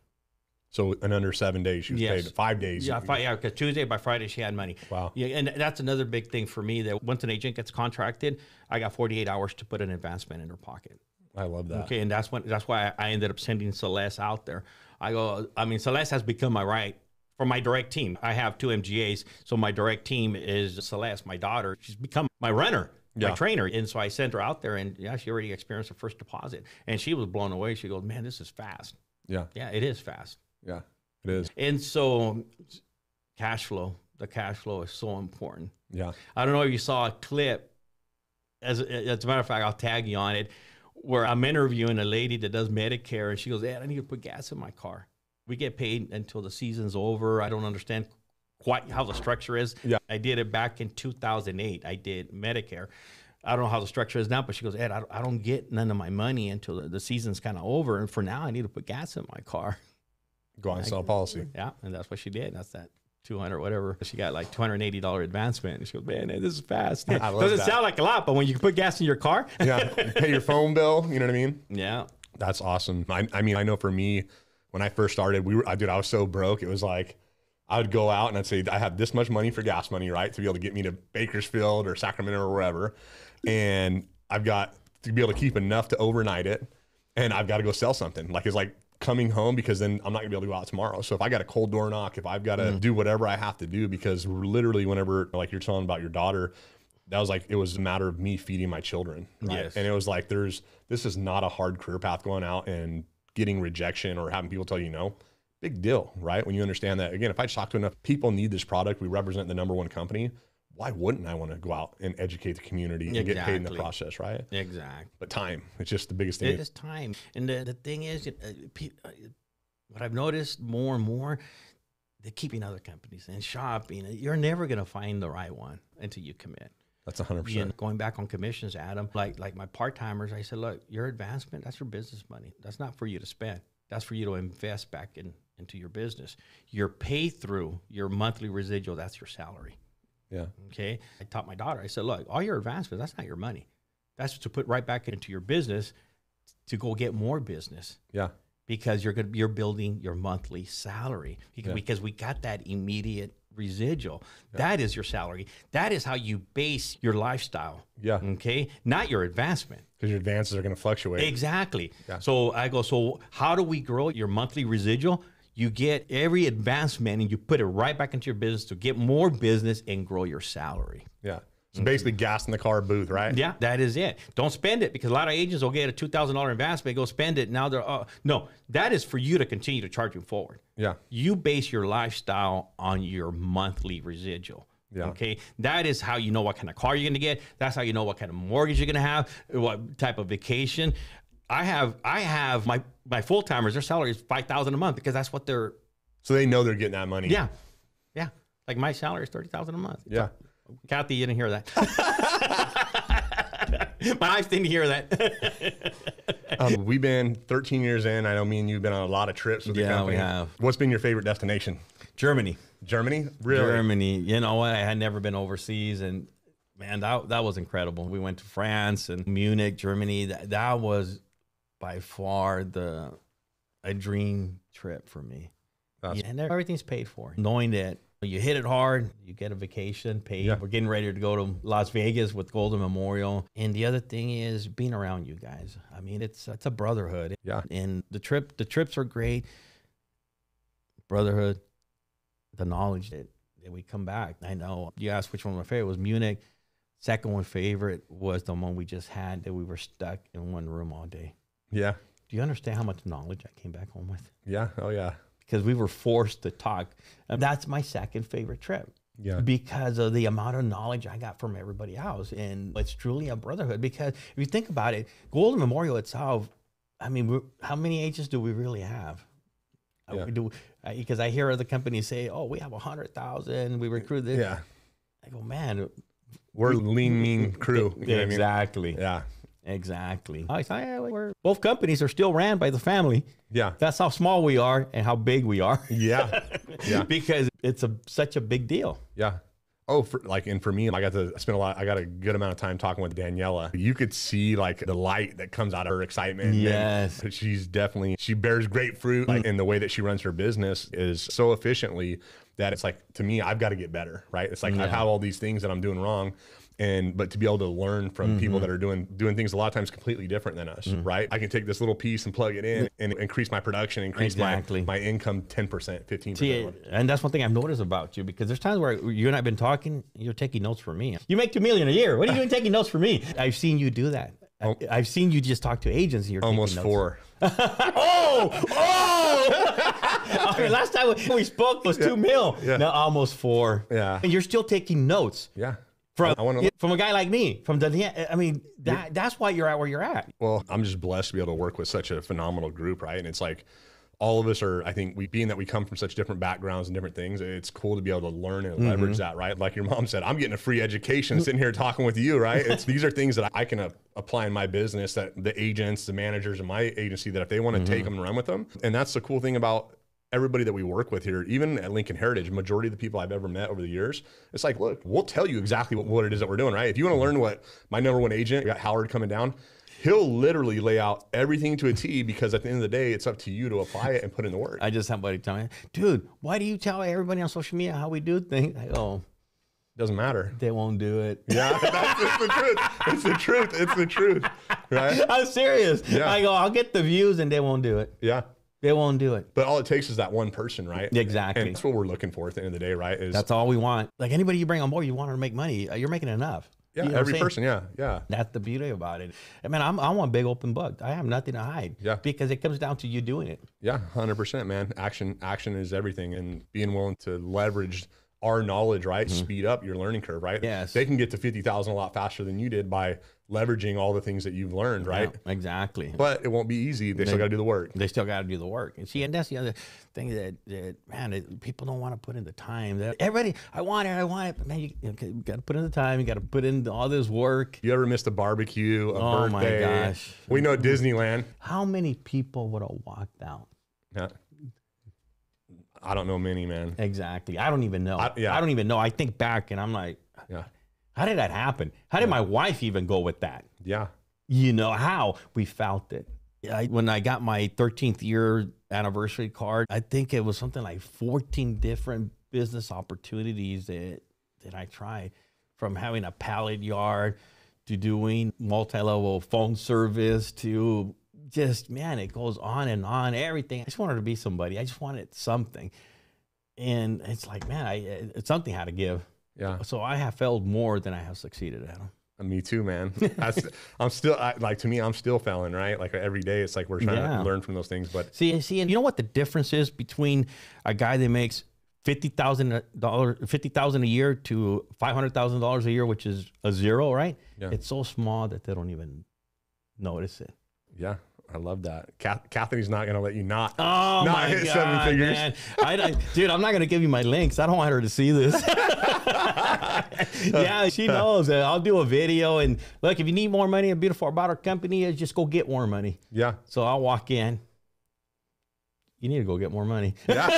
So in under 7 days, she was paid. 5 days. Yeah, because Tuesday by Friday she had money. Wow. Yeah, and that's another big thing for me, that once an agent gets contracted, I got 48 hours to put an advancement in her pocket. I love that. Okay, and that's why I ended up sending Celeste out there. Celeste has become for my direct team. I have 2 MGAs, so my direct team is Celeste, my daughter. She's become my runner, my trainer. And so I sent her out there, and she already experienced her first deposit. And she was blown away. She goes, man, this is fast. Yeah. Yeah, it is fast. Yeah, it is. And so the cash flow is so important. Yeah. I don't know if you saw a clip, as a matter of fact, I'll tag you on it, where I'm interviewing a lady that does Medicare, and she goes, I need to put gas in my car. We get paid until the season's over. I don't understand quite how the structure is. Yeah. I did it back in 2008. I did Medicare. I don't know how the structure is now, but she goes, Ed, I don't get none of my money until the season's kind of over. And for now, I need to put gas in my car. Go out and sell a policy. Yeah, and that's what she did. That's that 200 whatever. She got like $280 advancement. And she goes, man, this is fast. Doesn't sound like a lot, but when you can put gas in your car. Yeah, pay your phone bill. You know what I mean? Yeah. That's awesome. I mean, I know for me, when I first started, I was so broke. It was like, I would go out and I'd say, I have this much money for gas money, right? To be able to get me to Bakersfield or Sacramento or wherever. And I've got to be able to keep enough to overnight it. And I've got to go sell something. Like, it's like coming home, because then I'm not gonna be able to go out tomorrow. So if I got a cold door knock, if I've got to do whatever I have to do, because literally whenever, like you're telling about your daughter, that was like, it was a matter of me feeding my children. Right? Yes. And it was like, this is not a hard career path going out and getting rejection or having people tell you no. Big deal, right? When you understand that, again, if I talk to enough people need this product, we represent the #1 company. Why wouldn't I want to go out and educate the community and get paid in the process, right? Exactly. But time, it's just the biggest thing. It is time. And the thing is, what I've noticed more and more, they're keeping other companies and shopping. You're never going to find the right one until you commit. That's 100%. You know, going back on commissions, Adam, like my part-timers, I said, look, your advancement, that's your business money. That's not for you to spend. That's for you to invest back into your business. Your pay through, your monthly residual, that's your salary. Yeah. Okay. I taught my daughter, I said, look, all your advancements, that's not your money. That's to put right back into your business to go get more business. Yeah. Because you're building your monthly salary because we got that immediate residual. Yeah. That is your salary. That is how you base your lifestyle. Yeah. Okay. Not your advancement. Because your advances are going to fluctuate. Exactly. Yeah. So I go, so how do we grow your monthly residual? You get every advancement and you put it right back into your business to get more business and grow your salary. Yeah. So basically gas in the car booth, right? Yeah, that is it. Don't spend it, because a lot of agents will get a $2,000 investment, go spend it. Now they're, no, that is for you to continue to charge you forward. Yeah. You base your lifestyle on your monthly residual. Yeah. Okay. That is how you know what kind of car you're going to get. That's how you know what kind of mortgage you're going to have, what type of vacation. I have my full-timers, their salary is $5,000 a month, because that's what they're. So they know they're getting that money. Yeah. Yeah. Like my salary is $30,000 a month. Yeah. Kathy, you didn't hear that. My wife didn't hear that. We've been 13 years in. I know me and you've been on a lot of trips with the company. Yeah, we have. What's been your favorite destination? Germany. Germany? Really? Germany. You know what? I had never been overseas, and man, that was incredible. We went to France and Munich, Germany. That was by far a dream trip for me. And everything's paid for. Knowing that You hit it hard, you get a vacation paid. Yeah. We're getting ready to go to Las Vegas with Golden Memorial. And the other thing is being around you guys. I mean, it's a brotherhood. Yeah. And the trips are great. Brotherhood, the knowledge that we come back. I know you asked which one my favorite was Munich. Second one favorite was the one we just had that we were stuck in one room all day. Yeah. Do you understand how much knowledge I came back home with? Yeah. Oh yeah. Because we were forced to talk. And that's my second favorite trip. Yeah. Because of the amount of knowledge I got from everybody else. And it's truly a brotherhood. Because if you think about it, Golden Memorial itself, I mean, how many agents do we really have? Yeah. Because I hear other companies say, oh, we have 100,000. We recruited. Yeah. I go, man. We're lean, mean crew. You know Exactly. what I mean? Yeah. Exactly. I thought, yeah, both companies are still ran by the family. Yeah. That's how small we are and how big we are. Yeah. Yeah. Because it's such a big deal. Yeah. Oh, and for me, I got a good amount of time talking with Daniela. You could see like the light that comes out of her excitement. Yes. And she bears great fruit. And the way that she runs her business is so efficiently that it's like, to me, I've got to get better, right? It's like, I have all these things that I'm doing wrong. But to be able to learn from people that are doing things a lot of times completely different than us, right? I can take this little piece and plug it in and increase my production, increase my income 10%, 15%. See, and that's one thing I've noticed about you, because there's times where you and I've been talking, you're taking notes for me. You make $2 million a year. What are you doing taking notes for me? I've seen you do that. I've seen you just talk to agents and you're almost taking notes. 4. I mean, last time we spoke was 2 mil. Yeah. Now almost 4. Yeah. And you're still taking notes. Yeah. From a guy like me, I mean, that's why you're at where you're at. Well, I'm just blessed to be able to work with such a phenomenal group, right? And it's like, all of us are, I think, being that we come from such different backgrounds and different things, it's cool to be able to learn and leverage that, right? Like your mom said, I'm getting a free education sitting here talking with you, right? These are things that I can apply in my business, that the agents, the managers in my agency, that if they want to take them and run with them. And that's the cool thing about everybody that we work with here, even at Lincoln Heritage, majority of the people I've ever met over the years, it's like, look, we'll tell you exactly what it is that we're doing, right? If you want to learn what my number one agent, I got Howard coming down, he'll literally lay out everything to a T, because at the end of the day, it's up to you to apply it and put in the work. I just had somebody tell me, dude, why do you tell everybody on social media how we do things? I go, doesn't matter. They won't do it. Yeah, that's the truth. It's the truth. It's the truth, right? I'm serious. Yeah. I go, I'll get the views and they won't do it. Yeah. They won't do it. But all it takes is that one person, right? Exactly. And that's what we're looking for at the end of the day, right? That's all we want. Like anybody you bring on board, you want to make money. You're making enough. Yeah, you know every person, yeah. That's the beauty about it. I mean, I'm a big open book. I have nothing to hide. Yeah. Because it comes down to you doing it. Yeah, 100%, man. Action is everything, and being willing to leverage our knowledge, right? Speed up your learning curve, right? Yes. They can get to 50,000 a lot faster than you did by leveraging all the things that you've learned, right? Yeah, exactly. But it won't be easy. They still got to do the work. They still got to do the work. And see, and that's the other thing that man, people don't want to put in the time. That everybody, I want it. But man, you got to put in the time. You got to put in all this work. You ever missed a barbecue, a Oh birthday? my gosh. We know Disneyland. How many people would have walked out? Yeah. I don't know many, man. Exactly. I don't even know. I don't even know. I think back and I'm like, Yeah. how did that happen? How did my wife even go with that? Yeah. You know how we felt it. When I got my 13th year anniversary card, I think it was something like 14 different business opportunities that I tried, from having a pallet yard to doing multi-level phone service to just, man, it goes on and on, everything. I just wanted to be somebody. I just wanted something. And it's like, man, something had to give. Yeah. So I have failed more than I have succeeded at them. Me too, man. I'm still to me, I'm still failing, right? Like every day, it's like we're trying to learn from those things. But see, and you know what the difference is between a guy that makes $50,000 a year to $500,000 a year, which is a zero, right? Yeah. It's so small that they don't even notice it. Yeah. I love that. Kathy's not going to let you not hit 7 figures. Man. Dude, I'm not going to give you my links. I don't want her to see this. Yeah, she knows. I'll do a video. And look, if you need more money, beautiful about our company, just go get more money. Yeah. So I'll walk in. You need to go get more money. Yeah.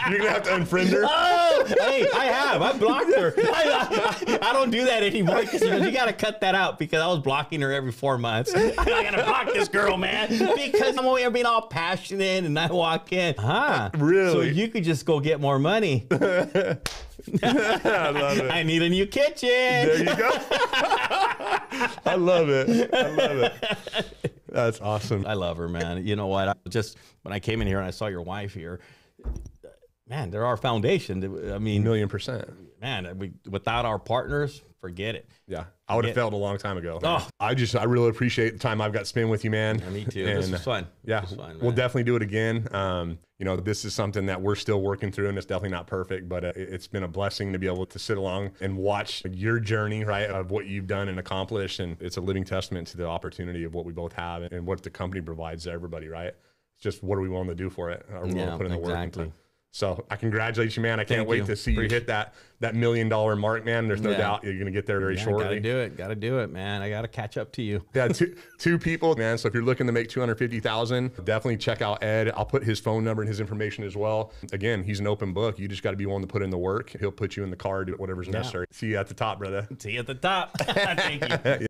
You're going to have to unfriend her. Oh, Hey, I have. I blocked her. I don't do that anymore because you got to cut that out because I was blocking her every 4 months. I'm not going to block this girl, man, because I'm over here being all passionate and I walk in. Really? So you could just go get more money. I love it. I need a new kitchen. There you go. I love it. I love it. That's awesome. I love her, man. You know what? When I came in here and I saw your wife here, man, they're our foundation. I mean, 1,000,000%. Man, without our partners, forget it. Yeah, I would have failed a long time ago. Oh. I really appreciate the time I've got spent with you, man. Yeah, me too. And, this was fun. Yeah, this was fun, we'll definitely do it again. You know, this is something that we're still working through, and it's definitely not perfect, but it's been a blessing to be able to sit along and watch your journey, right, of what you've done and accomplished. And it's a living testament to the opportunity of what we both have and what the company provides to everybody, right? It's just what are we willing to do for it? Are we willing to put in the work? Exactly. So I congratulate you, man. I can't wait to see you hit that $1 million mark, man. There's no doubt you're going to get there very shortly. Gotta do it, man. I gotta catch up to you. Yeah, two people, man. So if you're looking to make 250,000, definitely check out Ed. I'll put his phone number and his information as well. Again, he's an open book. You just got to be willing to put in the work. He'll put you in the car, do whatever's necessary. See you at the top, brother. See you at the top. Thank you.